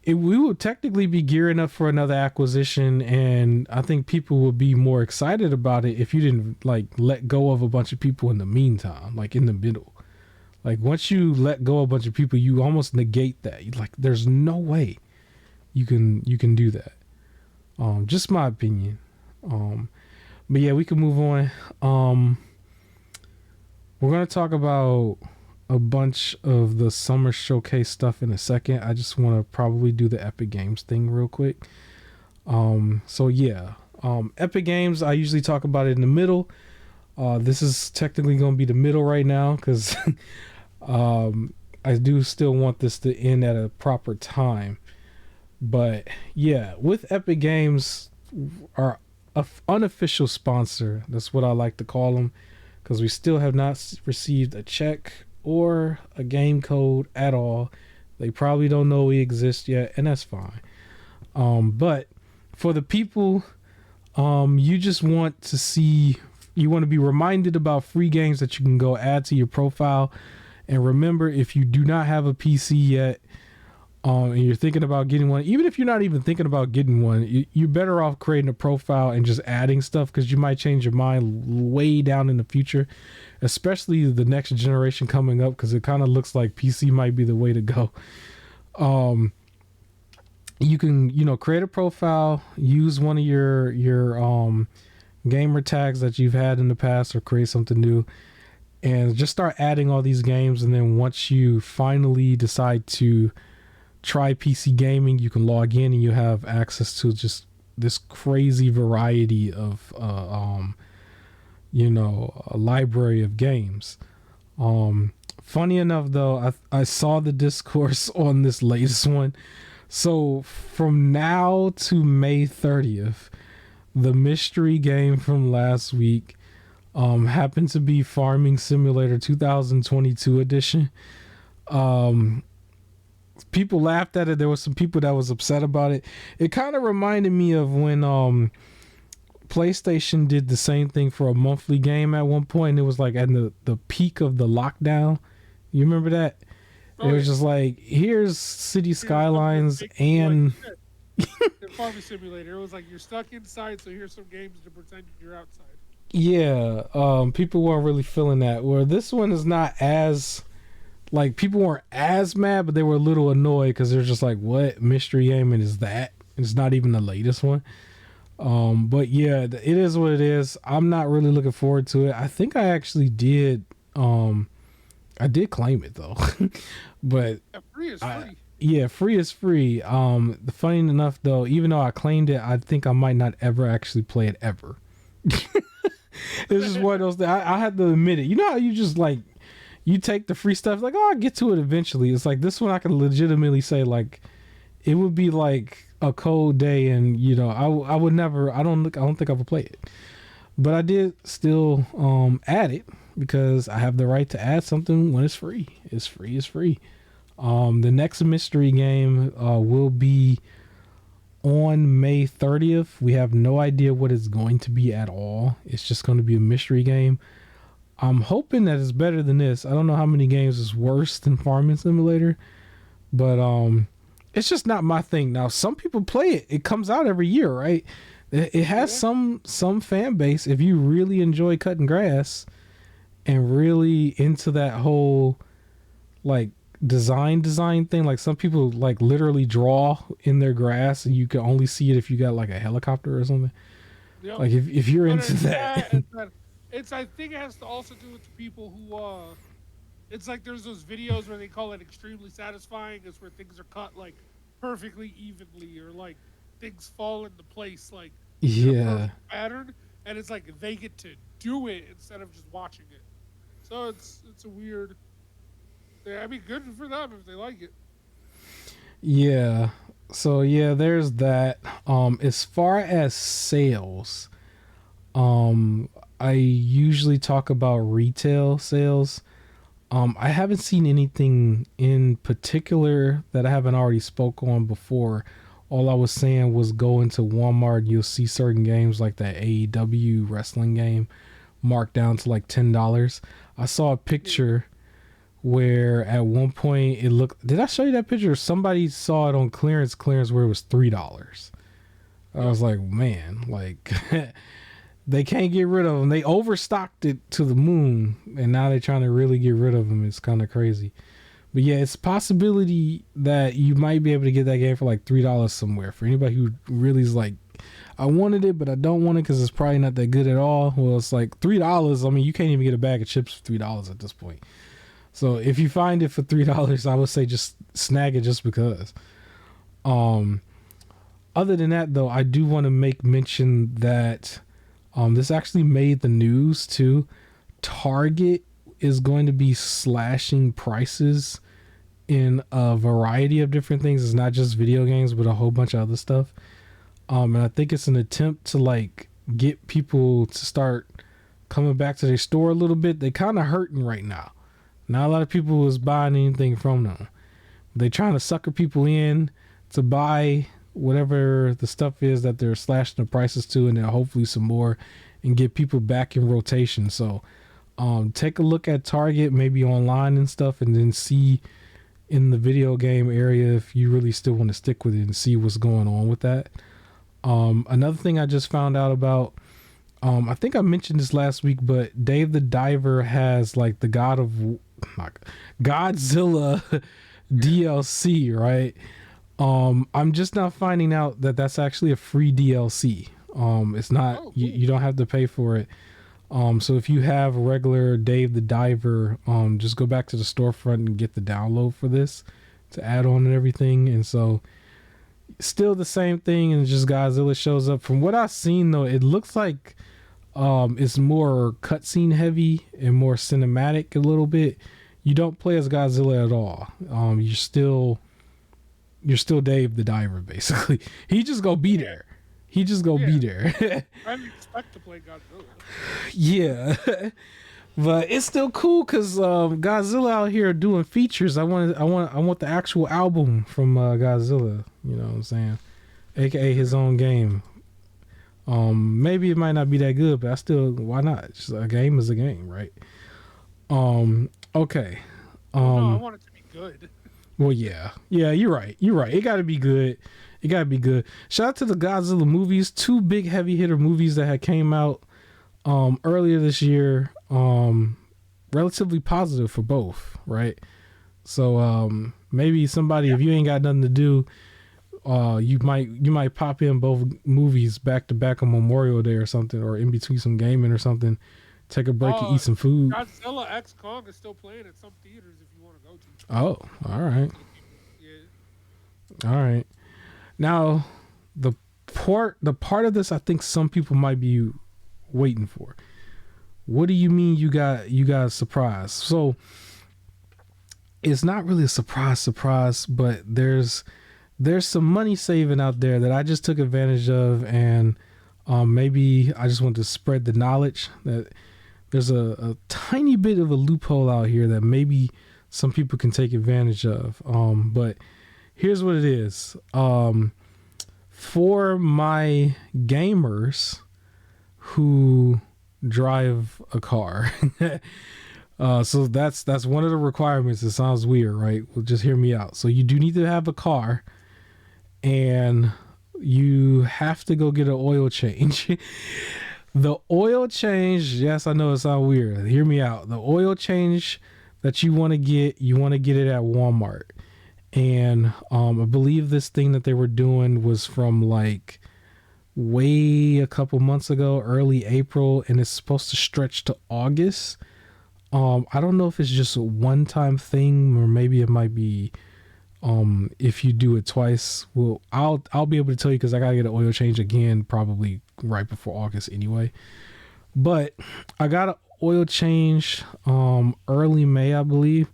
We will technically be gearing up for another acquisition, and I think people would be more excited about it if you didn't like let go of a bunch of people in the meantime, like in the middle. Like once you let go of a bunch of people, you almost negate that. Like there's no way you can do that. Just my opinion. But yeah, we can move on. We're going to talk about a bunch of the summer showcase stuff in a second. I just want to probably do the Epic Games thing real quick. So yeah, Epic Games, I usually talk about it in the middle. This is technically going to be the middle right now because I do still want this to end at a proper time. But yeah, with Epic Games, our unofficial sponsor, that's what I like to call them, because we still have not received a check or a game code at all. They probably don't know we exist yet, and that's fine. But for the people, you just want to see, you want to be reminded about free games that you can go add to your profile. And remember, if you do not have a PC yet, and you're thinking about getting one, even if you're not even thinking about getting one, you're better off creating a profile and just adding stuff, because you might change your mind way down in the future, especially the next generation coming up, because it kind of looks like PC might be the way to go. You can, create a profile, use one of your gamer tags that you've had in the past, or create something new, and just start adding all these games. And then once you finally decide to try PC gaming, you can log in and you have access to just this crazy variety of a library of games. Funny enough though, I saw the discourse on this latest one. So from now to May 30th, the mystery game from last week happened to be Farming Simulator 2022 edition. People laughed at it. There was some people that was upset about it. It kind of reminded me of when PlayStation did the same thing for a monthly game at one point. It was like at the peak of the lockdown. You remember that? It was just like, here's City Skylines and Farming Simulator. It was like you're stuck inside, so here's some games to pretend you're outside. Yeah, people weren't really feeling that. Where this one is not as, like, people weren't as mad, but they were a little annoyed because they're just like, what mystery game and is that? It's not even the latest one. But yeah, it is what it is. I'm not really looking forward to it. I think I actually did. I did claim it though, but yeah, free is free. Yeah, free is free. Funny enough though, even though I claimed it, I think I might not ever actually play it ever. It's just one of those things. I have to admit it. You know how you just like, you take the free stuff, like, oh, I'll get to it eventually. It's like this one I can legitimately say, like, it would be like a cold day, and I would never. I don't think I would play it, but I did still add it because I have the right to add something when it's free. It's free. It's free. The next mystery game will be on May 30th. We have no idea what it's going to be at all. It's just going to be a mystery game. I'm hoping that it's better than this. I don't know how many games is worse than Farming Simulator, but it's just not my thing. Now, some people play it. It comes out every year, right? It has some fan base. If you really enjoy cutting grass and really into that whole like design thing, like some people like literally draw in their grass and you can only see it if you got like a helicopter or something. Yep. Like if you're But into that. I think it has to also do with the people who it's like there's those videos where they call it extremely satisfying. It's where things are cut like perfectly evenly, or like things fall into place like in a perfect pattern, and it's like they get to do it instead of just watching it. So it's a weird. I mean, good for them if they like it. Yeah. So yeah, there's that. As far as sales, I usually talk about retail sales. I haven't seen anything in particular that I haven't already spoke on before. All I was saying was go into Walmart, you'll see certain games like that AEW wrestling game marked down to like $10. I saw a picture where at one point it looked, did I show you that picture? Somebody saw it on clearance where it was $3. I was like, man, like they can't get rid of them. They overstocked it to the moon, and now they're trying to really get rid of them. It's kind of crazy. But yeah, it's a possibility that you might be able to get that game for like $3 somewhere. For anybody who really is like, I wanted it, but I don't want it because it's probably not that good at all. Well, it's like $3. I mean, you can't even get a bag of chips for $3 at this point. So if you find it for $3, I would say just snag it just because. Other than that, though, I do want to make mention that this actually made the news too. Target is going to be slashing prices in a variety of different things. It's not just video games, but a whole bunch of other stuff. And I think it's an attempt to like get people to start coming back to their store a little bit. They kind of hurting right now. Not a lot of people is buying anything from them. They're trying to sucker people in to buy whatever the stuff is that they're slashing the prices to, and then hopefully some more, and get people back in rotation. So take a look at Target, maybe online and stuff, and then see in the video game area if you really still want to stick with it and see what's going on with that. Another thing I just found out about, I think I mentioned this last week, but Dave the Diver has like the Godzilla DLC, right? I'm just now finding out that that's actually a free DLC. It's not, cool. You don't have to pay for it. So if you have a regular Dave the Diver, just go back to the storefront and get the download for this to add on and everything. And so still the same thing, and just Godzilla shows up. From what I've seen though, it looks like it's more cutscene heavy and more cinematic a little bit. You don't play as Godzilla at all. You're still Dave the Diver, basically. He just go be there. Be there. I didn't expect to play Godzilla. Yeah. But it's still cool because Godzilla out here doing features. I want the actual album from Godzilla. You know what I'm saying? AKA his own game. Maybe it might not be that good, but why not? Just a game is a game, right? Okay. No, I want it to be good. Well, yeah, you're right. It got to be good. Shout out to the Godzilla movies. 2 big heavy hitter movies that had came out earlier this year. Relatively positive for both, right? So maybe somebody, if you ain't got nothing to do, you might pop in both movies back to back on Memorial Day or something, or in between some gaming or something. Take a break and eat some food. Godzilla X Kong is still playing at some theaters if you want to go to. Oh, all right. Yeah. All right. Now, the part of this I think some people might be waiting for. What do you mean you got a surprise? So it's not really a surprise, but there's some money saving out there that I just took advantage of, and maybe I just want to spread the knowledge that there's a tiny bit of a loophole out here that maybe some people can take advantage of. But here's what it is. For my gamers who drive a car, so that's one of the requirements. It sounds weird, right? Well, just hear me out. So you do need to have a car, and you have to go get an oil change. The oil change, yes, I know it sounds weird. Hear me out. The oil change that you want to get it at Walmart. And I believe this thing that they were doing was from like way a couple months ago, early April, and it's supposed to stretch to August. I don't know if it's just a one-time thing, or maybe it might be if you do it twice. Well, I'll be able to tell you because I gotta get an oil change again probably right before August anyway. But I got an oil change early May, I believe.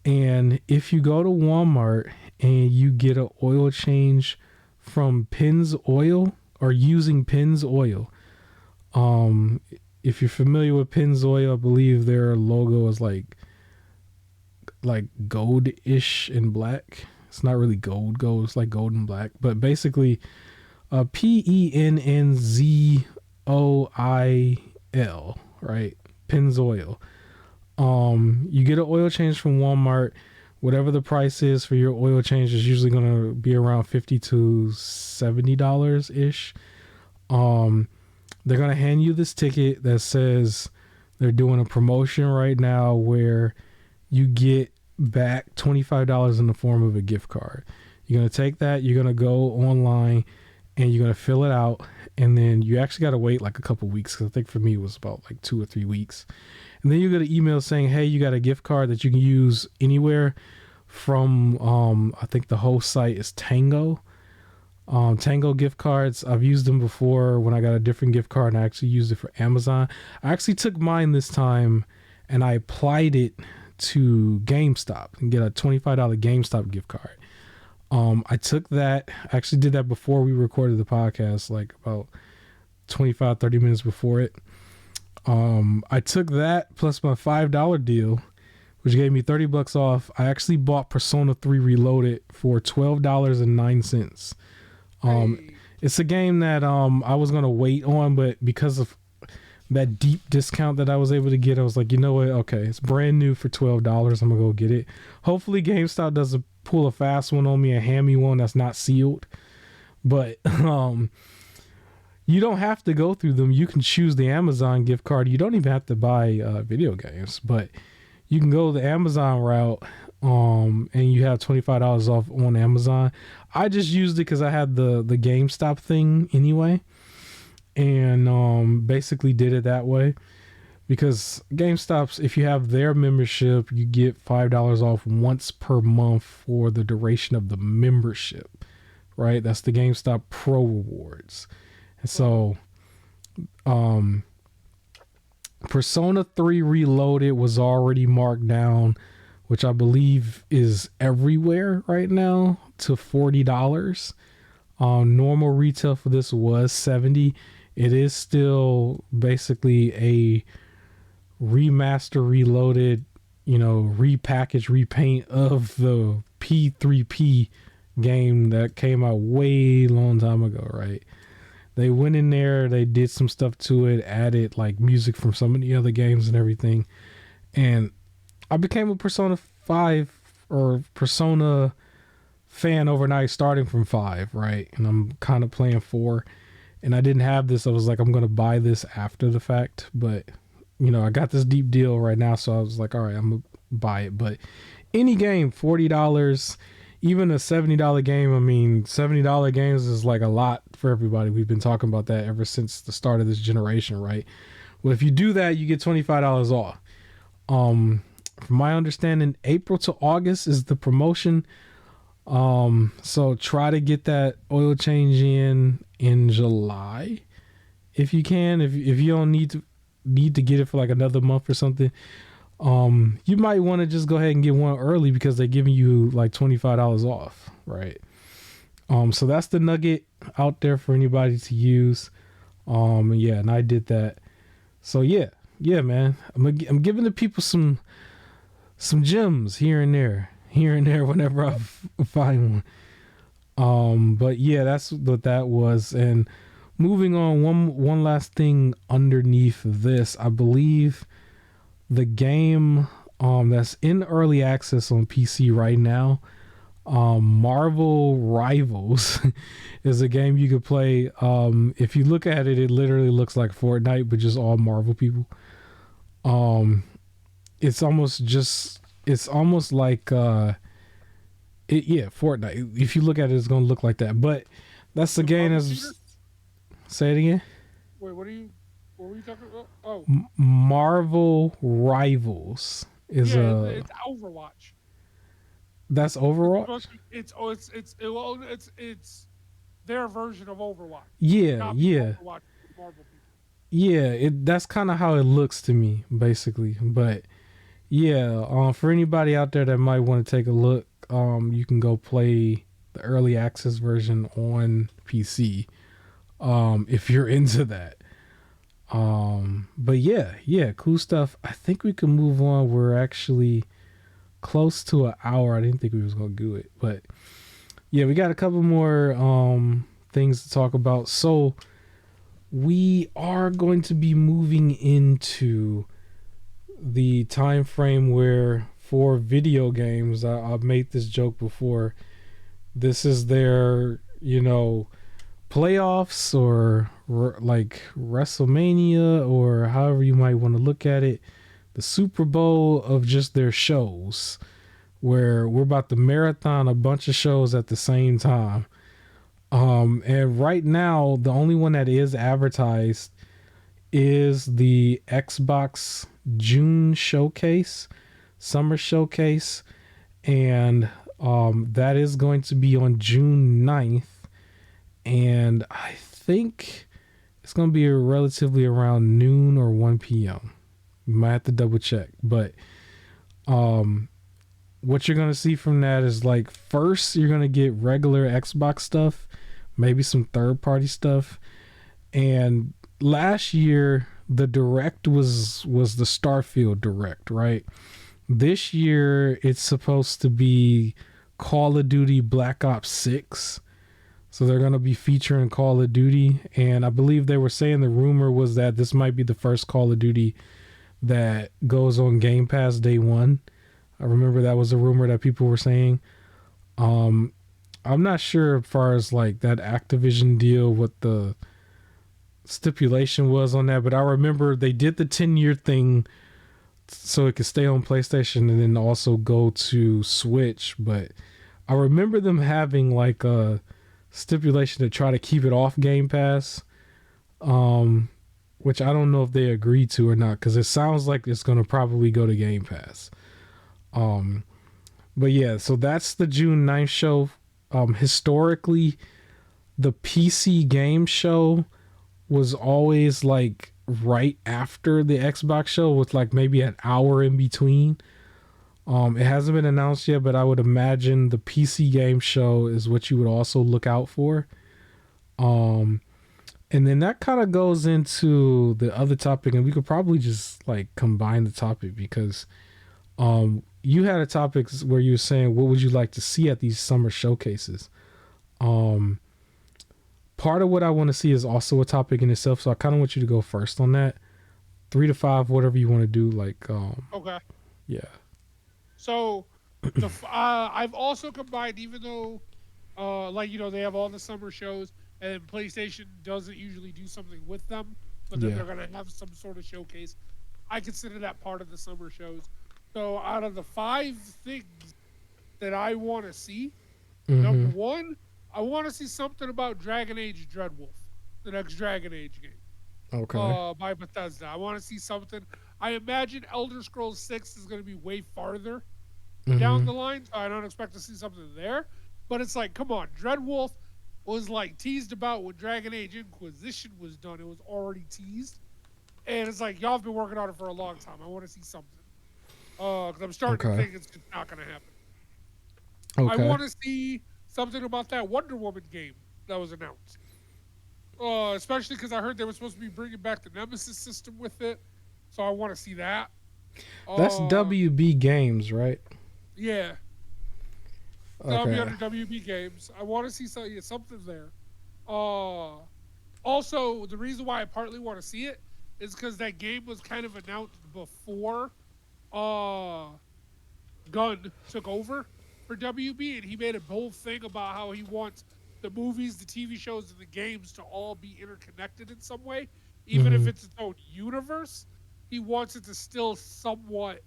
And if you go to Walmart and you get an oil change from Penn's Oil or using Penn's Oil, if you're familiar with Penn's Oil, I believe their logo is like gold-ish and black. It's not really gold, it's like gold and black. But basically, PENNZOIL, right? Penn's Oil. You get an oil change from Walmart. Whatever the price is for your oil change is usually going to be around $50 to $70 ish. They're going to hand you this ticket that says they're doing a promotion right now where you get back $25 in the form of a gift card. You're going to take that, you're going to go online and you're going to fill it out. And then you actually got to wait like a couple weeks. Cause I think for me it was about like 2 or 3 weeks. And then you get an email saying, hey, you got a gift card that you can use anywhere from, I think the whole site is Tango. Tango gift cards. I've used them before when I got a different gift card, and I actually used it for Amazon. I actually took mine this time and I applied it to GameStop and get a $25 GameStop gift card. I took that. I actually did that before we recorded the podcast, like about 25, 30 minutes before it. I took that plus my $5 deal, which gave me $30 off. I actually bought Persona 3 Reloaded for $12.09. It's a game that I was gonna wait on, but because of that deep discount that I was able to get, I was like, you know what? Okay, it's brand new for $12. I'm gonna go get it. Hopefully, GameStop doesn't pull a fast one on me and hand me one that's not sealed. But you don't have to go through them. You can choose the Amazon gift card. You don't even have to buy video games, but you can go the Amazon route, and you have $25 off on Amazon. I just used it because I had the GameStop thing anyway, and basically did it that way. Because GameStop's, if you have their membership, you get $5 off once per month for the duration of the membership, right? That's the GameStop Pro Rewards. And so, Persona 3 Reloaded was already marked down, which I believe is everywhere right now, to $40. Normal retail for this was $70. It is still basically a remaster, reloaded, repackaged, repaint of the P3P game that came out way long time ago, right? They went in there, they did some stuff to it, added like music from some of the other games and everything. And I became a Persona 5 or Persona fan overnight, starting from 5, right? And I'm kind of playing 4. And I didn't have this. I was like, I'm going to buy this after the fact. But, I got this deep deal right now. So I was like, all right, I'm going to buy it. But any game, $40, even a $70 game. I mean, $70 games is like a lot for everybody. We've been talking about that ever since the start of this generation, right? Well, if you do that, you get $25 off. From my understanding, April to August is the promotion. So try to get that oil change in July if you can. If you don't need to get it for like another month or something, you might want to just go ahead and get one early because they're giving you like $25 off, right? So that's the nugget out there for anybody to use. And I did that. So yeah, yeah, man. I'm giving the people some gems here and there whenever I find one. But yeah, that's what that was. And moving on, one last thing underneath this, I believe the game that's in early access on PC right now, Marvel Rivals, is a game you could play. If you look at it, it literally looks like Fortnite, but just all Marvel people. Um, it's almost like Fortnite. If you look at it, it's gonna look like that. But that's the The game Marvel that's. cheaters? Say it again. Wait, what were you talking about? Oh, Marvel Rivals is yeah, a it's Overwatch. that's It's supposed Overwatch. to be, it's their version of Overwatch. It's Yeah, copying yeah, Overwatch with Marvel people. yeah. It that's kind of how it looks to me, basically. But yeah, for anybody out there that might want to take a look, you can go play the early access version on PC. If you're into that. But yeah, cool stuff. I think we can move on. We're actually close to an hour. I didn't think we was gonna do it, but yeah, we got a couple more things to talk about. So we are going to be moving into the time frame where for video games, I've made this joke before. This is their, playoffs or like WrestleMania or however you might want to look at it, the Super Bowl of just their shows, where we're about to marathon a bunch of shows at the same time. And right now, the only one that is advertised is the Xbox June showcase, summer showcase, and that is going to be on June 9th. And I think it's going to be relatively around noon or 1 p.m. You might have to double check. But what you're going to see from that is like, first, you're going to get regular Xbox stuff, maybe some third party stuff. And last year, the direct was the Starfield direct, right? This year, it's supposed to be Call of Duty Black Ops 6. So they're going to be featuring Call of Duty. And I believe they were saying the rumor was that this might be the first Call of Duty that goes on Game Pass day one. I remember that was a rumor that people were saying. I'm not sure as far as like that Activision deal, what the stipulation was on that, but I remember they did the 10-year thing so it could stay on PlayStation and then also go to Switch. But I remember them having like a stipulation to try to keep it off Game Pass, which I don't know if they agreed to or not, because it sounds like it's going to probably go to Game Pass. But yeah, so that's the June 9th show. Historically, the PC game show was always like right after the Xbox show with like maybe an hour in between. It hasn't been announced yet, but I would imagine the PC game show is what you would also look out for. And then that kind of goes into the other topic, and we could probably just like combine the topic because you had a topic where you were saying what would you like to see at these summer showcases. Part of what I want to see is also a topic in itself, so I kind of want you to go first on that. 3 to 5, whatever you want to do. Like, Okay. yeah. So, I've also combined, even though, they have all the summer shows, and PlayStation doesn't usually do something with them, but then they're gonna have some sort of showcase. I consider that part of the summer shows. So, out of the 5 things that I want to see, number 1, I want to see something about Dragon Age Dreadwolf, the next Dragon Age game. Okay. By Bethesda. I want to see something. I imagine Elder Scrolls 6 is going to be way farther down the line, so I don't expect to see something there. But it's like, come on, Dreadwolf was like teased about when Dragon Age Inquisition was done. It was already teased. And it's like, y'all have been working on it for a long time. I want to see something. Because I'm starting to think it's just not going to happen. Okay. I want to see something about that Wonder Woman game that was announced. Especially because I heard they were supposed to be bringing back the Nemesis system with it. so I want to see that. That's Uh, WB Games, right? yeah, that'll be Okay. under WB Games. I want to see something there. Uh, Also, the reason why I partly want to see it is because that game was kind of announced before uh Gunn took over for WB, and he made a bold thing about how he wants the movies, the TV shows, and the games to all be interconnected in some way, even if Hmm. it's its own universe. He wants it to still somewhat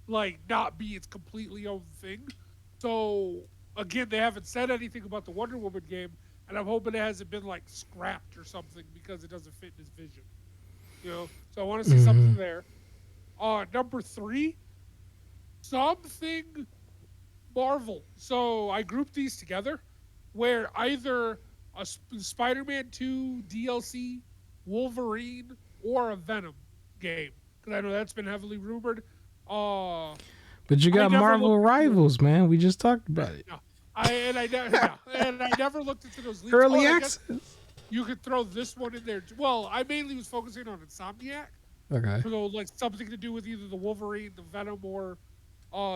like not be its completely own thing. So again, they haven't said anything about the Wonder Woman game, and I'm hoping it hasn't been like scrapped or something because it doesn't fit in his vision. So I want to see Hmm. something there. Number three, something Marvel. So I grouped these together, where either a Spider-Man 2 DLC, Wolverine, or a Venom game, because I know that's been heavily rumored. Uh, But you I got never Marvel looked into those. Rivals, man. We just talked about it. No, no, and I never looked into those leaks. Oh, Early and I guess access. you could throw this one in there. Well, I mainly was focusing on Insomniac Okay. for the like something to do with either the Wolverine, the Venom, or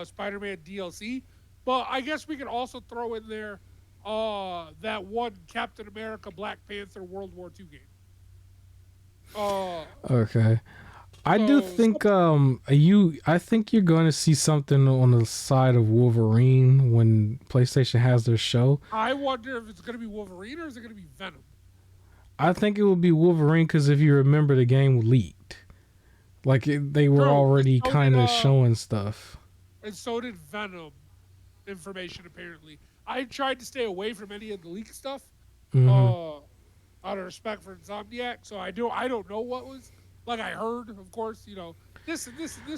Spider-Man DLC. But I guess we could also throw in there that one Captain America, Black Panther, World War II game. Uh, Okay. I do so think something. I think you're going to see something on the side of Wolverine when PlayStation has their show. I wonder if it's going to be Wolverine or is it going to be Venom? I think it will be Wolverine cuz if you remember the game leaked. They were True, already kind of showing stuff. and so did Venom information apparently. I tried to stay away from any of the leak stuff, Mhm. out of respect for Insomniac. So I don't know what was like. I heard, of course, this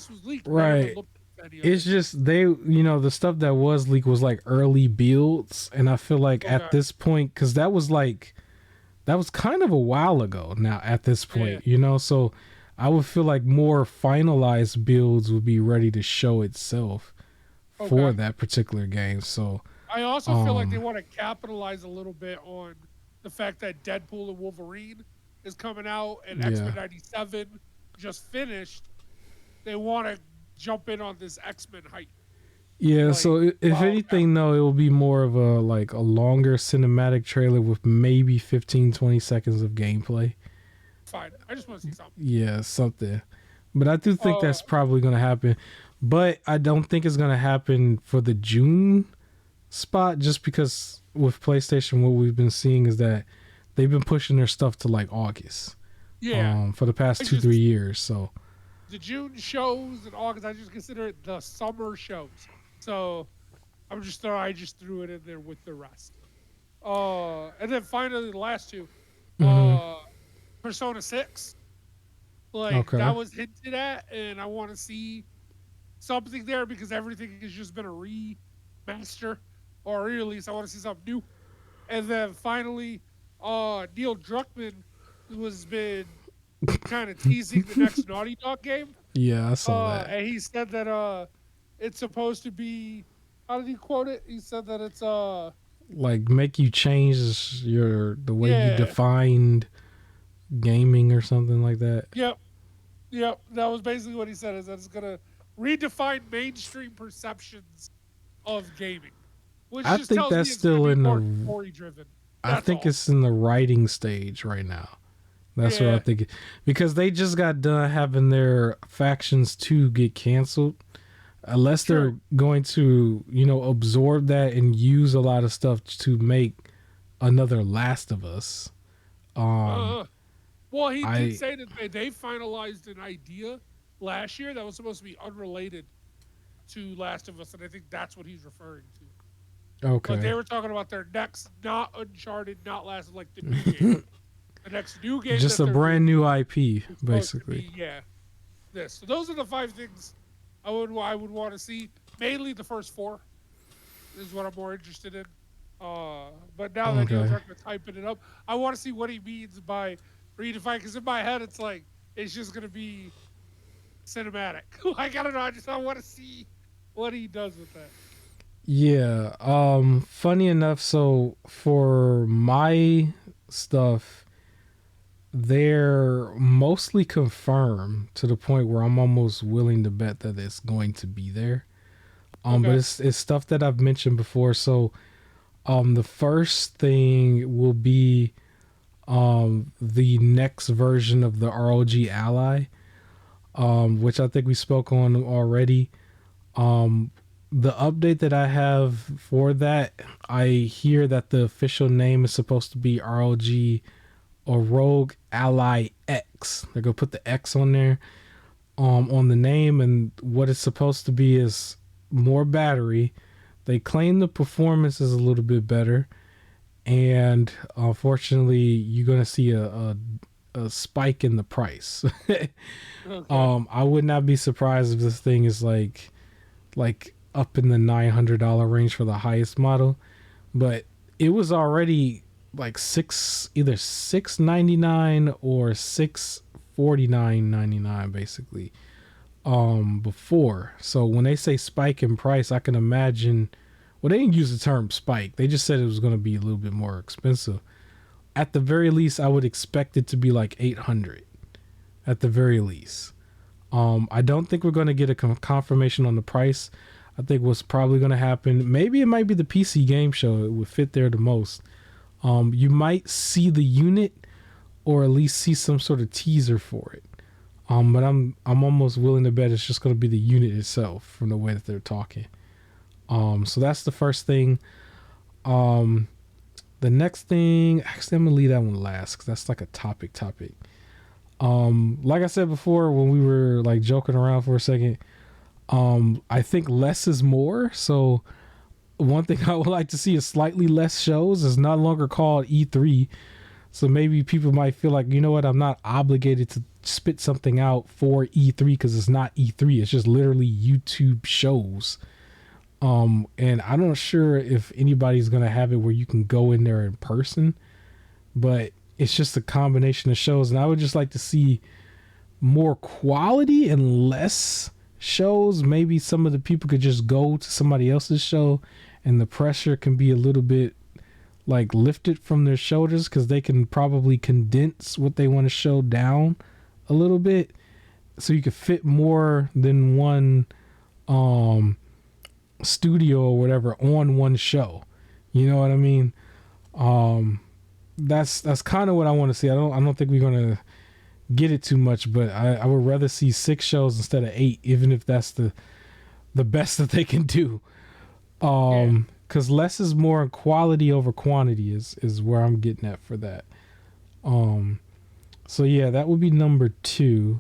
was leaked, but I never Right. looked at any of It's it. just the stuff that was leaked was like early builds and I feel like at Okay, this point cuz that was kind of a while ago now at this yeah, point. So I would feel like more finalized builds would be ready to show itself for okay. that particular game. So, I also feel like they um, want to capitalize a little bit on the fact that Deadpool and Wolverine is coming out and X yeah. Men '97 just finished. They want to jump in on this X Men hype. Yeah, Like, so if wow, okay, anything, no, it will be more of a longer cinematic trailer with maybe 15-20 seconds of gameplay. fine. I just want to see something. Yeah, something. But I do think Uh, that's probably going to happen. But I don't think it's going to happen for the June spot just because with PlayStation, what we've been seeing is that they've been pushing their stuff to like August yeah, for the past I 2-3 just years. So, the June shows and August. I just consider it the summer shows. So I just threw it in there with the rest. And then finally the last two, mhm. uh, Persona 6. Like that Okay. was hinted at, and I want to see something there because everything has just been a remaster or a re-release. I want to see something new. And then finally, Neil Druckmann was been kind of teasing the next Naughty Dog game. Yeah, I saw that. And he said that it's supposed to be. How did he quote it? He said that it's Like make you change the way you yeah, defined gaming or something like that. yep, yep. That was basically what he said. Is that it's gonna redefine mainstream perceptions of gaming, which I just think tells me that's it's going to still be in more the story driven. I That's think all. it's in the writing stage right now. That's what I Yeah, think. Because they just got done having their factions 2 get canceled. Unless they're true. going to, absorb that and use a lot of stuff to make another Last of Us. Um Uh, well, he did I say that they finalized an idea last year that was supposed to be unrelated to Last of Us, and I think that's what he's referring to. Like okay. they were talking about their next, not Uncharted, not Last, like the new game. The next new game Just that a they're doing brand new IP is supposed to basically. be, yeah, this. So those are the five things I would want to see. Mainly the first four is what I'm more interested in. But now that Neil Okay. Druckmann's hyping it up, I want to see what he means by redefine. Because in my head, it's like it's just gonna be cinematic. Like I don't know. I want to see what he does with that. Yeah. Funny enough, so for my stuff, they're mostly confirmed to the point where I'm almost willing to bet that it's going to be there. But Okay. it's stuff that I've mentioned before. So the first thing will be the next version of the ROG Ally, which I think we spoke on already. Um, the update that I have for that, I hear that the official name is supposed to be ROG or Rogue Ally X. They're gonna put the X on there, on the name, and what it's supposed to be is more battery. They claim the performance is a little bit better, and unfortunately, you're gonna see a spike in the price. Okay. I would not be surprised if this thing is like up in the $900 range for the highest model, but it was already like either 699 or 649.99 basically before. So when they say spike in price, I can imagine, well, they didn't use the term spike, they just said it was going to be a little bit more expensive. At the very least, I would expect it to be like 800 at the very least. I don't think we're going to get a confirmation on the price. I think what's probably going to happen, maybe it might be the PC game show, it would fit there the most. You might see the unit or at least see some sort of teaser for it. But I'm almost willing to bet it's just going to be the unit itself from the way that they're talking. So that's the first thing. The next thing, actually, I'm gonna leave that one last because that's like a topic. Like I said before, when we were like joking around for a second, I think less is more. So one thing I would like to see is slightly less shows. It's not longer called E3. So maybe people might feel like, you know what, I'm not obligated to spit something out for E3 because it's not E3. It's just literally YouTube shows. And I'm not sure if anybody's gonna have it where you can go in there in person, but it's just a combination of shows, and I would just like to see more quality and less shows. Maybe some of the people could just go to somebody else's show and the pressure can be a little bit like lifted from their shoulders because they can probably condense what they want to show down a little bit so you could fit more than one studio or whatever on one show. You know what I mean? That's kind of what I want to see. I don't think we're gonna get it too much, but I would rather see 6 shows instead of 8, even if that's the best that they can do. Yeah. Because less is more, and quality over quantity is where I'm getting at for that. So yeah, that would be number 2.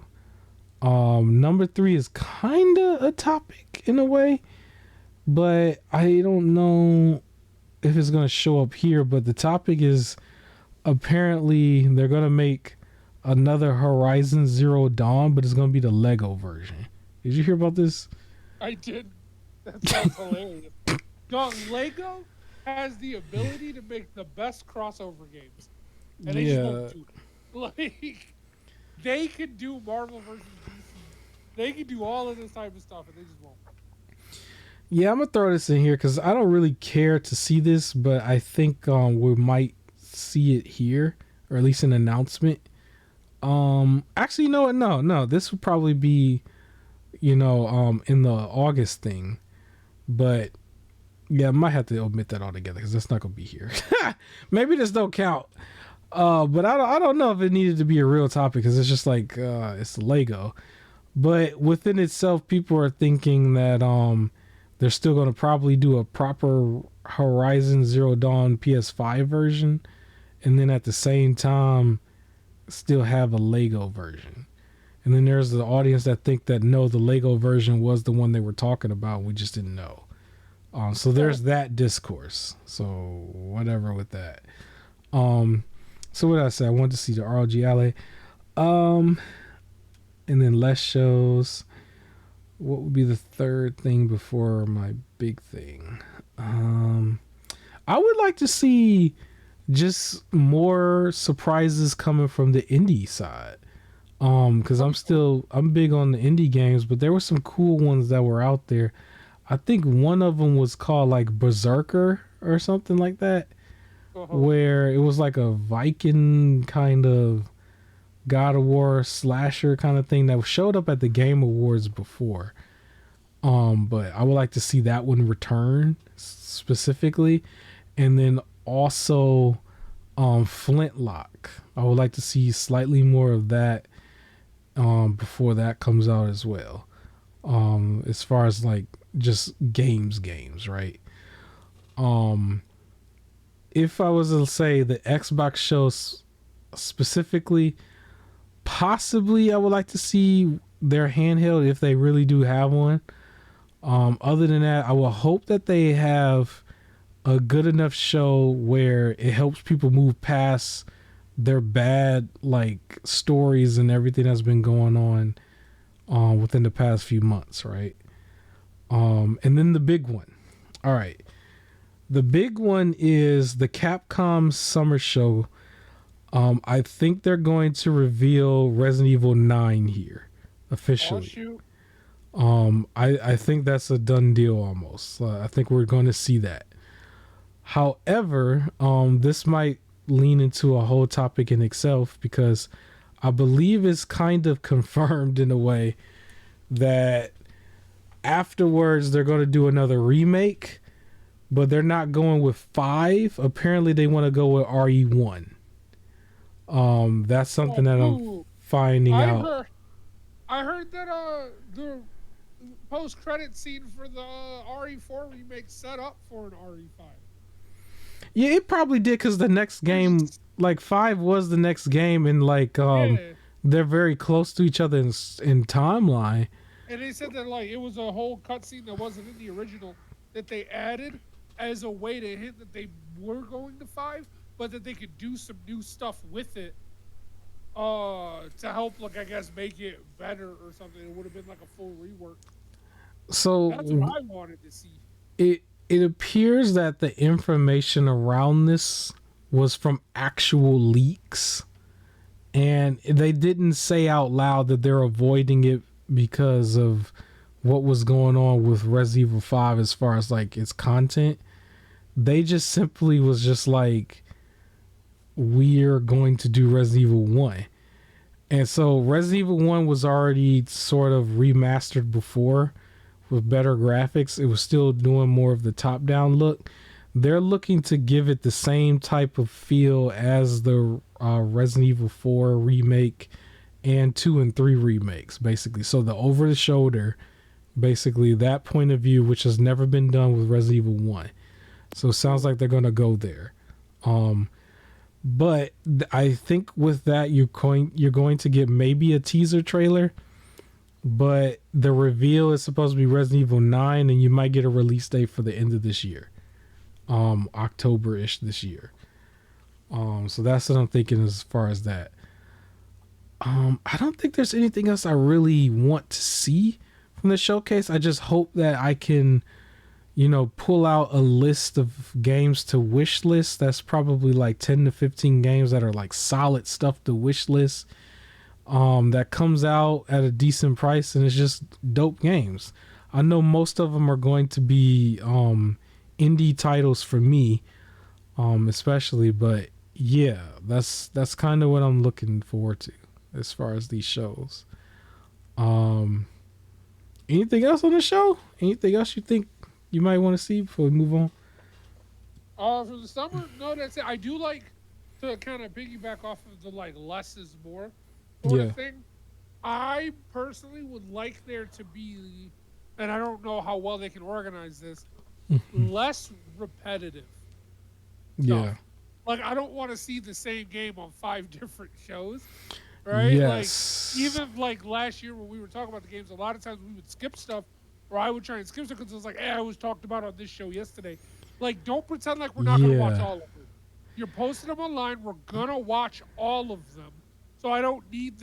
Number 3 is kind of a topic in a way, but I don't know if it's gonna show up here. But the topic is, apparently they're gonna make another Horizon Zero Dawn, but it's gonna be the Lego version. Did you hear about this? I did. That sounds hilarious. Dog, Lego has the ability to make the best crossover games, and they just Yeah, won't do it. Like, they can do Marvel versus DC. They can do all of this type of stuff, and they just won't. yeah. I'm gonna throw this in here because I don't really care to see this, but I think we might see it here, or at least an announcement. Actually, you know what? No. This would probably be, in the August thing, but yeah, I might have to omit that altogether because that's not gonna be here. Maybe this don't count. But I don't know if it needed to be a real topic because it's just like it's Lego. But within itself, people are thinking that they're still gonna probably do a proper Horizon Zero Dawn PS5 version, and then at the same time still have a Lego version. And then there's the audience that think that no, the Lego version was the one they were talking about. We just didn't know. So there's that discourse. So whatever with that. So what did I say? I wanted to see the ROG Ally. And then less shows. What would be the third thing before my big thing? I would like to see just more surprises coming from the indie side. Because I'm big on the indie games, but there were some cool ones that were out there. I think one of them was called like Berserker or something like that, Uh-huh. where it was like a Viking kind of God of War slasher kind of thing that showed up at the Game Awards before. But I would like to see that one return specifically, and then also Flintlock. I would like to see slightly more of that before that comes out as well. As far as like just games, right? If I was to say the Xbox shows specifically, possibly I would like to see their handheld if they really do have one. Other than that, I will hope that they have a good enough show where it helps people move past their bad like stories and everything that's been going on within the past few months, right? And then the big one. All right. The big one is the Capcom Summer Show. I think they're going to reveal Resident Evil 9 here officially. Oh, shoot. I think that's a done deal almost. I think we're going to see that. However, this might lean into a whole topic in itself because I believe it's kind of confirmed in a way that afterwards they're going to do another remake, but they're not going with 5. Apparently they want to go with RE1. That's something that I'm finding out. I heard that the post credit scene for the RE4 remake set up for an RE5. Yeah, it probably did because the next game, like 5, was the next game, and like they're very close to each other in timeline. And they said that like it was a whole cutscene that wasn't in the original that they added as a way to hint that they were going to 5, but that they could do some new stuff with it to help, like I guess, make it better or something. It would have been like a full rework. So that's what I wanted to see. It appears that the information around this was from actual leaks, and they didn't say out loud that they're avoiding it because of what was going on with Resident Evil 5 as far as like its content. They just simply was just like, we're going to do Resident Evil 1. And so Resident Evil 1 was already sort of remastered before with better graphics. It was still doing more of the top-down look. They're looking to give it the same type of feel as the Resident Evil 4 remake and 2 and 3 remakes, basically. So the over-the-shoulder, basically that point of view, which has never been done with Resident Evil 1. So it sounds like they're going to go there. But I think with that, you're going to get maybe a teaser trailer, but the reveal is supposed to be Resident Evil 9, and you might get a release date for the end of this year, October-ish this year. So that's what I'm thinking as far as that. I don't think there's anything else I really want to see from the showcase. I just hope that I can, pull out a list of games to wish list. That's probably like 10 to 15 games that are like solid stuff to wish list. That comes out at a decent price and it's just dope games. I know most of them are going to be indie titles for me, especially, but yeah, that's kind of what I'm looking forward to as far as these shows. Anything else on the show? Anything else you think you might want to see before we move on? For the summer, no, that's it. I do like to kind of piggyback off of the like less is more sort of thing. I personally would like there to be, and I don't know how well they can organize this, less repetitive stuff. Yeah. Like, I don't want to see the same game on 5 different shows, right? Yes. Like, even like last year when we were talking about the games, a lot of times we would skip stuff, or I would try and skip stuff because it was like, I was talked about on this show yesterday. Like, don't pretend like we're not going to watch all of them. You're posting them online. We're going to watch all of them. So I don't need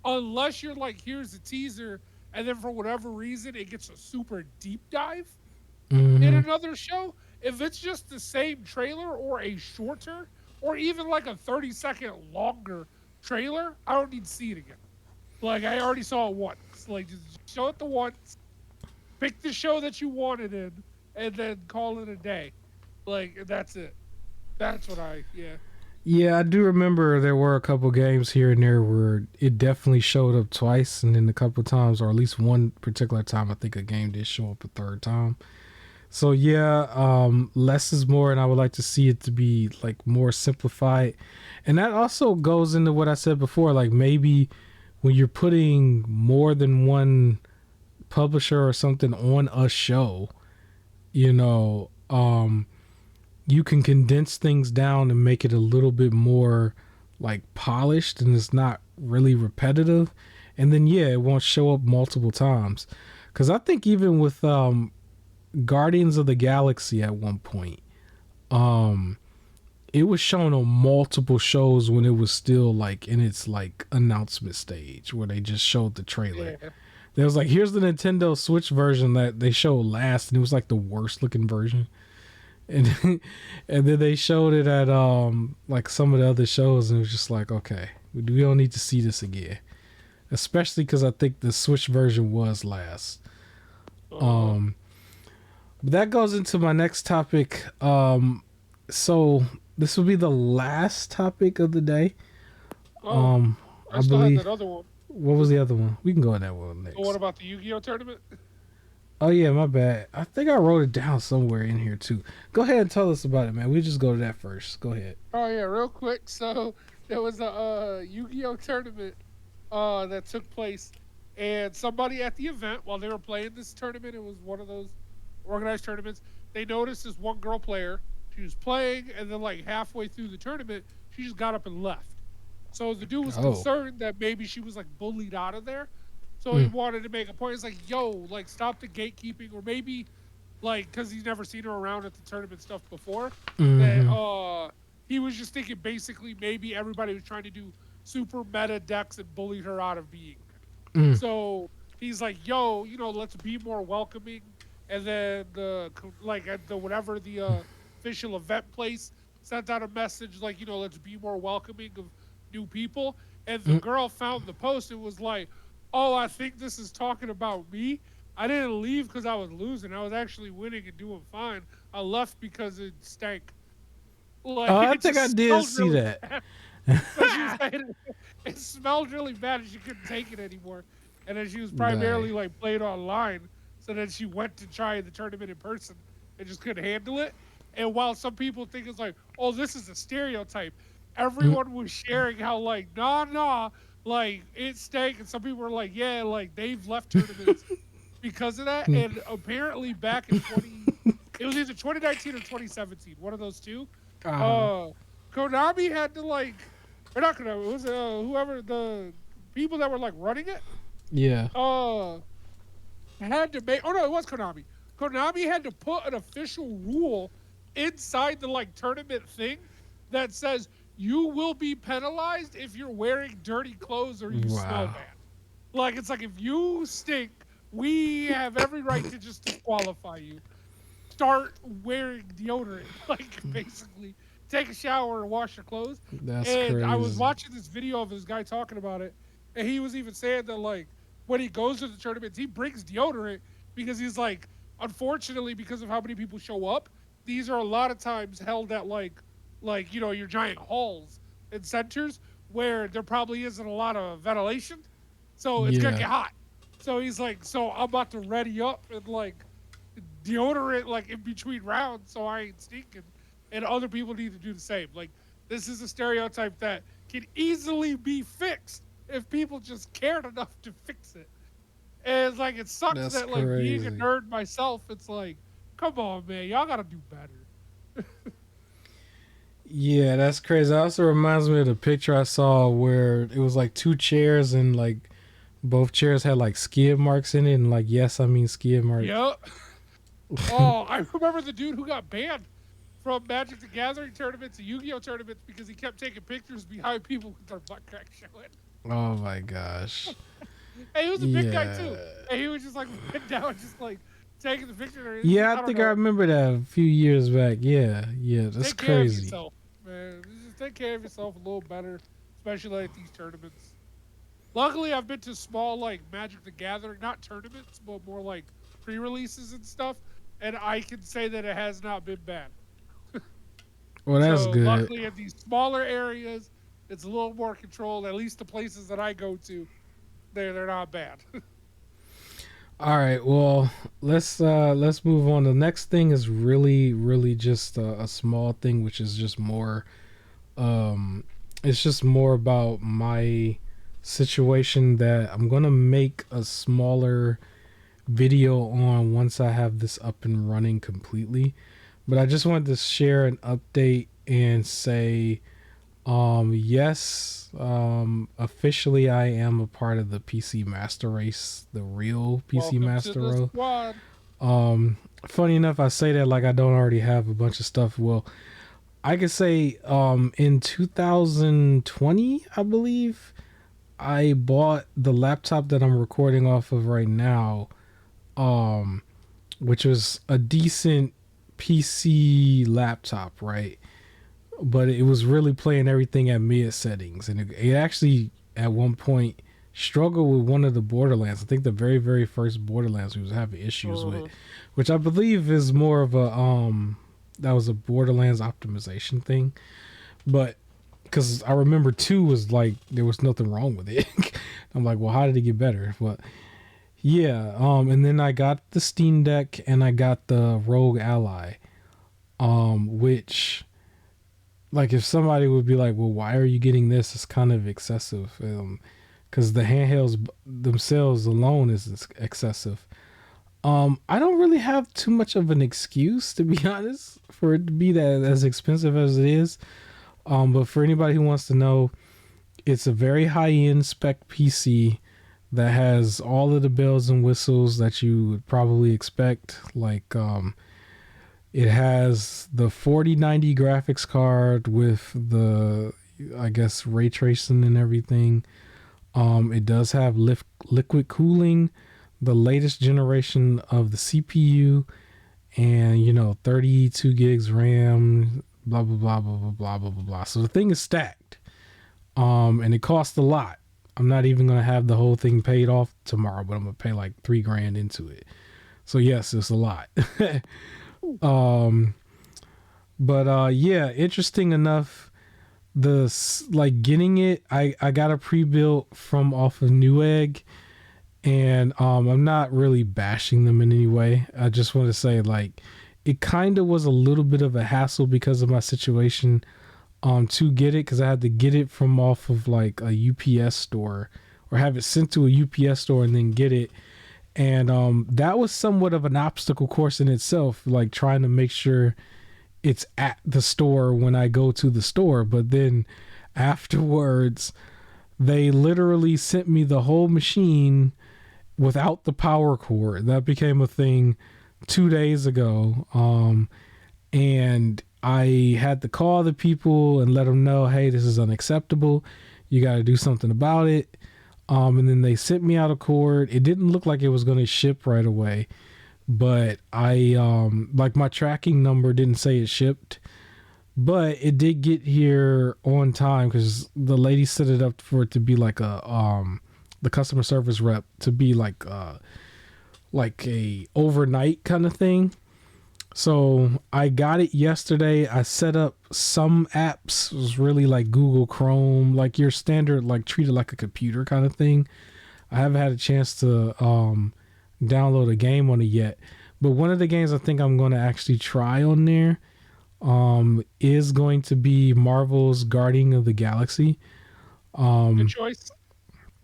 unless you're like, here's a teaser, and then for whatever reason, it gets a super deep dive in another show. If it's just the same trailer or a shorter, or even like a 30-second longer trailer, I don't need to see it again. Like, I already saw it once. Like, just show it the once, pick the show that you wanted in, and then call it a day. Like, that's it. That's what Yeah, I do remember there were a couple games here and there where it definitely showed up twice, and then a couple times, or at least one particular time, I think a game did show up a third time. So yeah, less is more, and I would like to see it to be like more simplified. And that also goes into what I said before, like maybe when you're putting more than one publisher or something on a show, you know, you can condense things down and make it a little bit more like polished and it's not really repetitive. And then yeah, it won't show up multiple times. Cause I think even with Guardians of the Galaxy at one point, um it was shown on multiple shows when it was still like in its like announcement stage where they just showed the trailer. Yeah. There was like, here's the Nintendo Switch version that they showed last, and it was like the worst looking version. And and then they showed it at like some of the other shows, and it was just like, okay, we don't need to see this again. Especially because I think the Switch version was last. Uh, Um, but that goes into my next topic. So this will be the last topic of the day. oh, I I still had believe. that other one. What was the other one? We can go in that one The one next. about the Yu-Gi-Oh tournament. Oh yeah, my bad. I think I wrote it down somewhere in here too. Go ahead and tell us about it, man. We just go to that first. Go ahead. Oh yeah, real quick. So there was a Yu-Gi-Oh tournament that took place, and somebody at the event while they were playing this tournament, it was one of those organized tournaments. They noticed this one girl player. She was playing, and then like halfway through the tournament, she just got up and left. So the dude was Oh. concerned that maybe she was like bullied out of there. So he Mm. wanted to make a point. He's like, "Yo, like stop the gatekeeping," or maybe like because he's never seen her around at the tournament stuff before. That Mm-hmm. he was just thinking basically maybe everybody was trying to do super meta decks and bullied her out of being there. Mm. So he's like, "Yo, let's be more welcoming." And then like at the whatever the official event place sent out a message like, let's be more welcoming of new people. And the Mm. girl found the post and was like, "Oh, I think this is talking about me. I didn't leave because I was losing. I was actually winning and doing fine. I left because it stank. Oh, Like I it think I just did smelled see really that. bad." So she was saying it smelled really bad and she couldn't take it anymore. And then she was Dang. primarily like played online. So then she went to try the tournament in person and just couldn't handle it. And while some people think it's like, oh, this is a stereotype, Mm. everyone was sharing how like, nah, like it stank. And some people were like, yeah, like they've left tournaments because of that. Mm. And apparently back in it was either 2019 or 2017, one of those two. Uh-huh. Uh, Konami had to like, or not Konami, it was whoever the people that were like running it. Yeah. Uh, had to make. Oh no, it was Konami. Konami had to put an official rule inside the like tournament thing that says you will be penalized if you're wearing dirty clothes or you smell Wow. bad. Like it's like if you stink, we have every right to just disqualify you. Start wearing deodorant, like basically take a shower and wash your clothes. That's And I was crazy. watching this video of this guy talking about it, and he was even saying that like when he goes to the tournaments, he brings deodorant because he's like, unfortunately, because of how many people show up, these are a lot of times held at like your giant halls and centers where there probably isn't a lot of ventilation, so it's gonna Yeah. get hot. So he's like, so I'm about to ready up and like deodorant like in between rounds so I ain't stinking, and other people need to do the same. Like this is a stereotype that can easily be fixed if people just cared enough to fix it. And it's like it sucks That's that like being a crazy. nerd myself, it's like, come on, man, y'all gotta do better. Yeah, that's crazy. It also reminds me of the picture I saw where it was like two chairs and like both chairs had like skid marks in it and like yes, I mean skid marks. Yep. Oh, I remember the dude who got banned from Magic the Gathering tournaments and Yu-Gi-Oh tournaments because he kept taking pictures behind people with their butt crack showing. Oh my gosh. And he was a big guy too. Yeah. And he was just like bent down, just like taking the picture. Yeah, I I don't think I know. remember that a few years back. Yeah, yeah, Just that's take care of crazy. yourself, man. Just take care of yourself a little better, especially at these tournaments. Luckily, I've been to small like Magic the Gathering, not tournaments, but more like pre-releases and stuff, and I can say that it has not been bad. Well, that's So good. luckily, in these smaller areas, it's a little more controlled. At least the places that I go to, they're not bad. All right, well, let's move on. The next thing is really just a small thing, which is just more it's just more about my situation that I'm gonna make a smaller video on once I have this up and running completely. But I just wanted to share an update and say, yes, officially I am a part of the PC Master Race, the real PC Welcome to Master the Race. squad. Funny enough, I say that like I don't already have a bunch of stuff. Well, I could say in 2020, I believe, I bought the laptop that I'm recording off of right now, um, which was a decent PC laptop, right? But it was really playing everything at mid settings, and it actually at one point struggled with one of the Borderlands. I think the very first Borderlands we was having issues with, which I believe is more of a that was a Borderlands optimization thing. But because I remember 2 was like there was nothing wrong with it. I'm like, well, how did it get better? But yeah, and then I got the Steam Deck and I got the Rogue Ally, which, like, if somebody would be like, well, why are you getting this? It's kind of excessive, because the handhelds themselves alone is excessive. I don't really have too much of an excuse, to be honest, for it to be that as expensive as it is. But for anybody who wants to know, it's a very high-end spec PC that has all of the bells and whistles that you would probably expect. Like, it has the 4090 graphics card with the, I guess, ray tracing and everything. It does have liquid cooling, the latest generation of the CPU, and 32 gigs RAM, blah blah blah blah blah blah blah blah blah. So the thing is stacked, and it costs a lot. I'm not even gonna have the whole thing paid off tomorrow, but I'm gonna pay like $3,000 into it. So yes, it's a lot. um, but yeah, interesting enough. Like getting it, I got a pre-built from off of Newegg, and I'm not really bashing them in any way. I just want to say, like, it kind of was a little bit of a hassle because of my situation to get it, because I had to get it from off of like a UPS store or have it sent to a UPS store and then get it. And that was somewhat of an obstacle course in itself, like trying to make sure it's at the store when I go to the store. But then afterwards, they literally sent me the whole machine without the power cord. That became a thing 2 days ago. And I had to call the people and let them know, hey, this is unacceptable. You got to do something about it. And then they sent me out a cord. It didn't look like it was going to ship right away, but I like my tracking number didn't say it shipped, but it did get here on time because the lady set it up for it to be like the customer service rep to be like a overnight kind of thing. So I got it yesterday. I set up some apps. It was really like Google Chrome, like your standard, like treat it like a computer kind of thing. I haven't had a chance to download a game on it yet, but one of the games I think I'm going to actually try on there is going to be Marvel's Guardian of the Galaxy. Good choice.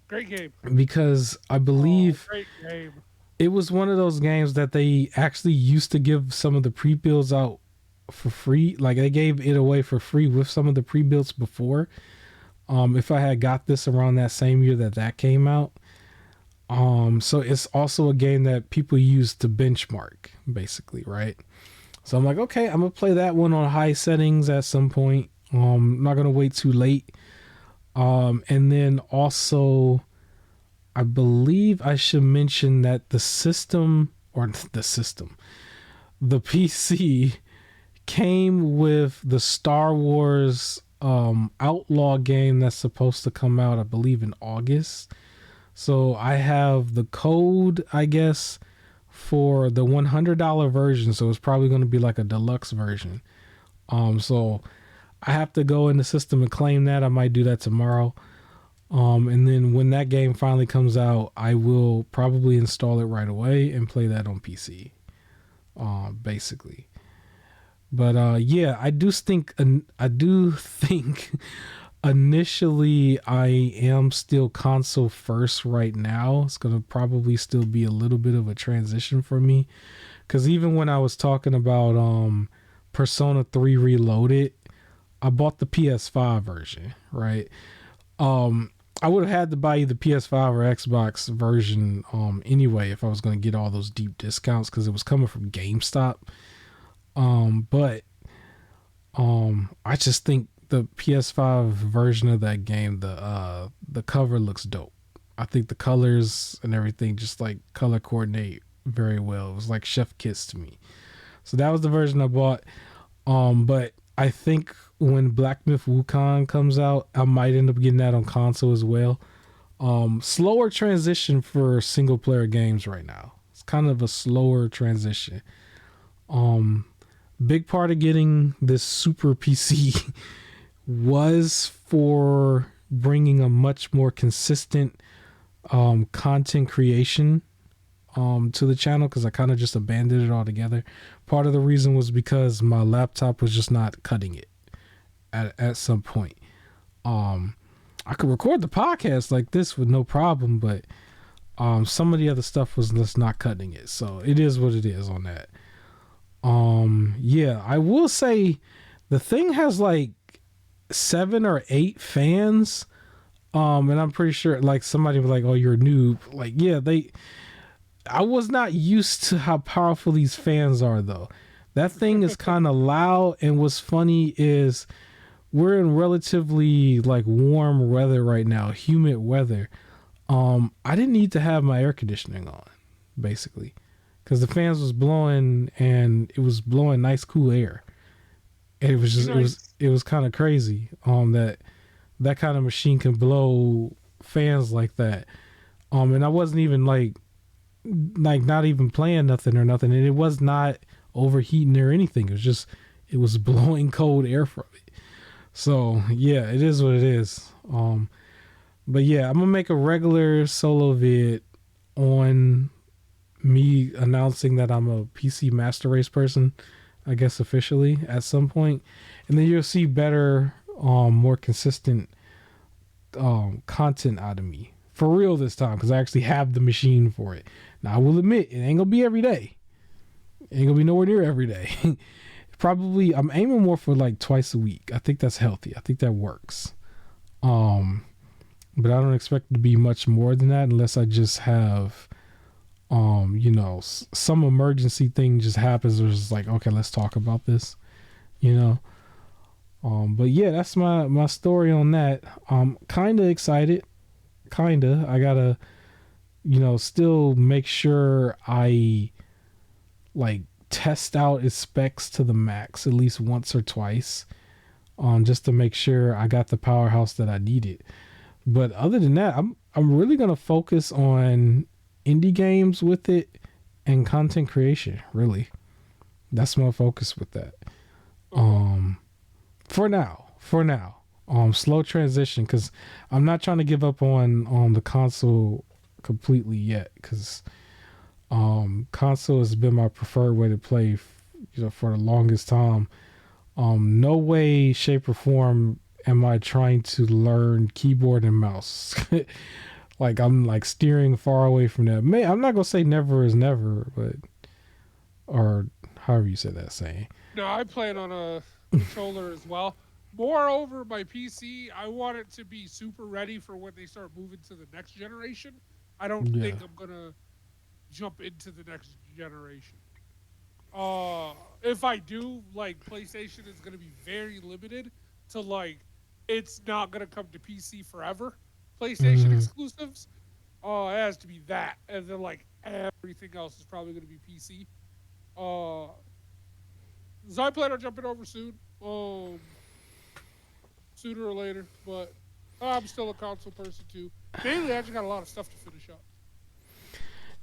Great game. Because I believe great game. It was one of those games that they actually used to give some of the pre-builds out for free. Like they gave it away for free with some of the pre-builds before. If I had got this around that same year that came out. So it's also a game that people use to benchmark, basically, right? So I'm like, okay, I'm gonna play that one on high settings at some point. I'm not gonna wait too late. And then also, I believe I should mention that the PC came with the Star Wars Outlaw game that's supposed to come out, I believe, in August. So I have the code, I guess, for the $100 version. So it's probably going to be like a deluxe version. So I have to go in the system and claim that. I might do that tomorrow. And then when that game finally comes out, I will probably install it right away and play that on PC. Basically. But yeah, I do think initially I am still console first right now. It's gonna probably still be a little bit of a transition for me, because even when I was talking about Persona 3 Reloaded, I bought the PS5 version, right? I would have had to buy either PS5 or Xbox version anyway if I was going to get all those deep discounts, because it was coming from GameStop. But I just think the PS5 version of that game, the cover looks dope. I think the colors and everything just like color coordinate very well. It was like chef kiss to me. So that was the version I bought. But I think when Black Myth Wukong comes out, I might end up getting that on console as well. Slower transition for single player games right now. It's kind of a slower transition. Big part of getting this super PC was for bringing a much more consistent content creation to the channel, because I kind of just abandoned it altogether. Part of the reason was because my laptop was just not cutting it at some point. I could record the podcast like this with no problem, but some of the other stuff was just not cutting it. So it is what it is on that. Yeah, I will say the thing has like 7 or 8 fans. And I'm pretty sure like somebody was like, "Oh, you're a noob." Like, yeah, I was not used to how powerful these fans are though. That thing is kind of loud, and what's funny is we're in relatively like warm weather right now, humid weather. I didn't need to have my air conditioning on, basically, because the fans was blowing and it was blowing nice cool air. And it was just it was kind of crazy that kind of machine can blow fans like that. And I wasn't even like not even playing nothing or nothing, and it was not overheating or anything. It was blowing cold air from it. So yeah, it is what it is. But yeah, I'm gonna make a regular solo vid on me announcing that I'm a PC Master Race person, I guess officially at some point, and then you'll see better, more consistent content out of me for real this time, because I actually have the machine for it. Now I will admit it ain't gonna be every day. It ain't gonna be nowhere near every day. Probably I'm aiming more for like twice a week. I think that's healthy. I think that works. But I don't expect it to be much more than that unless I just have some emergency thing just happens, or it's like, okay, let's talk about this, but yeah, that's my story on that. Kind of excited. I gotta still make sure I like test out its specs to the max at least once or twice, just to make sure I got the powerhouse that I needed. But other than that, I'm really gonna focus on indie games with it and content creation. Really, that's my focus with that. For now, slow transition, because I'm not trying to give up on the console completely yet, because console has been my preferred way to play for the longest time. No way, shape, or form am I trying to learn keyboard and mouse. Like, I'm like steering far away from that. I'm not gonna say never is never, but, or however you say that saying. No, I play it on a controller as well. Moreover, my PC, I want it to be super ready for when they start moving to the next generation. I don't think I'm gonna jump into the next generation. If I do, like, PlayStation is gonna be very limited to like, it's not gonna come to PC forever. PlayStation exclusives, it has to be that, and then like everything else is probably gonna be PC. So I plan on jumping over soon, sooner or later. But I'm still a console person too. Mainly, I just got a lot of stuff to finish up.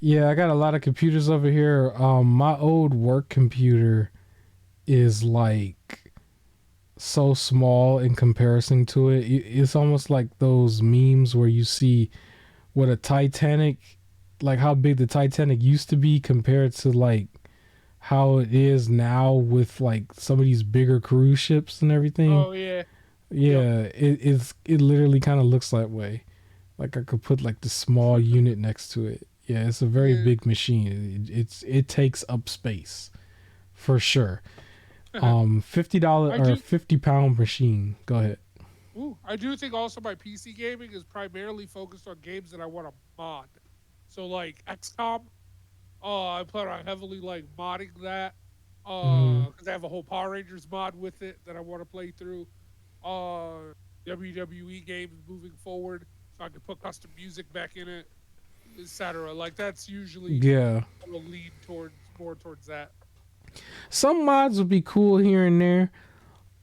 Yeah, I got a lot of computers over here. My old work computer is like so small in comparison to it. It's almost like those memes where you see what a Titanic, like how big the Titanic used to be compared to like how it is now with like some of these bigger cruise ships and everything. Oh yeah. Yep. Yeah, it literally kind of looks that way. Like I could put like the small unit next to it. Yeah, it's a very Yeah. big machine. It takes up space for sure. $50 I or do. 50-pound machine. Go ahead. Ooh, I do think also my PC gaming is primarily focused on games that I want to mod. So like XCOM, I plan on heavily like modding that. Hmm. Because I have a whole Power Rangers mod with it that I want to play through. WWE games moving forward, so I can put custom music back in it, etc. Like that's usually Yeah, I will lean towards more towards that. some mods would be cool here and there.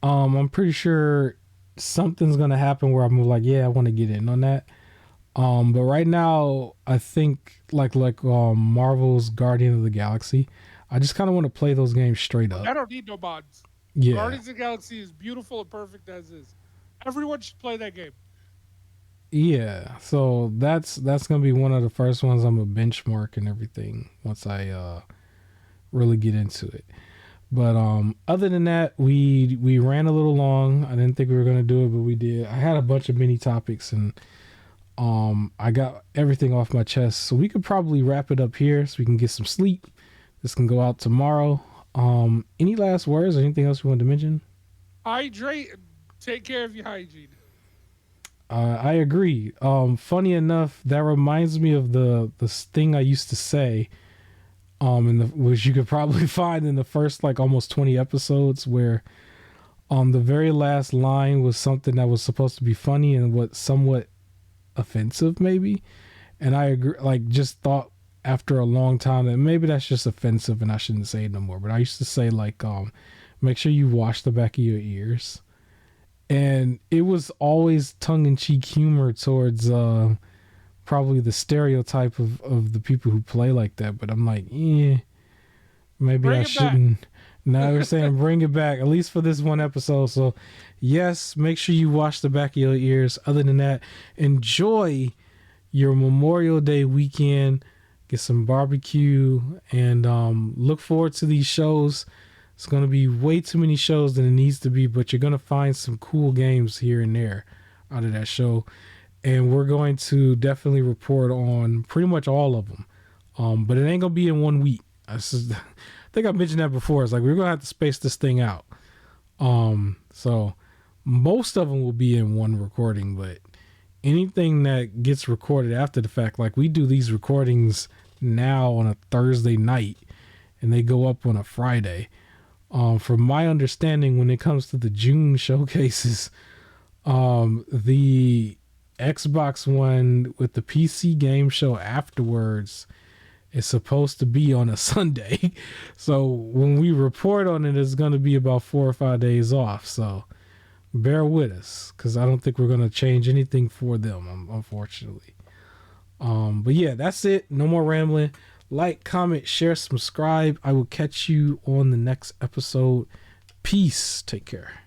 I'm pretty sure something's gonna happen where I'm like, yeah, I want to get in on that. But right now, I think Marvel's Guardian of the Galaxy, I just kind of want to play those games straight up. I don't need no mods. Yeah, Guardians of the Galaxy is beautiful and perfect as is. Everyone should play that game. yeah. So that's gonna be one of the first ones I'm gonna benchmark and everything once I really get into it. But other than that, we ran a little long. I didn't think we were gonna do it, but we did. I had a bunch of mini topics and I got everything off my chest, so we could probably wrap it up here so we can get some sleep. This can go out tomorrow. Any last words or anything else you wanted to mention? Hydrate and take care of your hygiene. I agree. Funny enough, that reminds me of the thing I used to say. Which you could probably find in the first like almost 20 episodes, where the very last line was something that was supposed to be funny and what somewhat offensive maybe. And I agree, like just thought after a long time that maybe that's just offensive and I shouldn't say it no more. But I used to say like make sure you wash the back of your ears. And it was always tongue in cheek humor towards probably the stereotype of the people who play like that. But I'm like, maybe Bring I it back. shouldn't. Now we're saying bring it back, at least for this one episode. So, yes, make sure you wash the back of your ears. Other than that, enjoy your Memorial Day weekend. Get some barbecue and look forward to these shows. It's going to be way too many shows than it needs to be, but you're going to find some cool games here and there out of that show. And we're going to definitely report on pretty much all of them. But it ain't going to be in 1 week. I think I mentioned that before. It's like we're going to have to space this thing out. So most of them will be in one recording, but anything that gets recorded after the fact, like we do these recordings now on a Thursday night and they go up on a Friday. From my understanding, when it comes to the June showcases, the Xbox One with the PC game show afterwards is supposed to be on a Sunday. So when we report on it, it's going to be about 4 or 5 days off. So bear with us, because I don't think we're going to change anything for them, unfortunately. But yeah, that's it. No more rambling. Like, comment, share, subscribe. I will catch you on the next episode. Peace. Take care.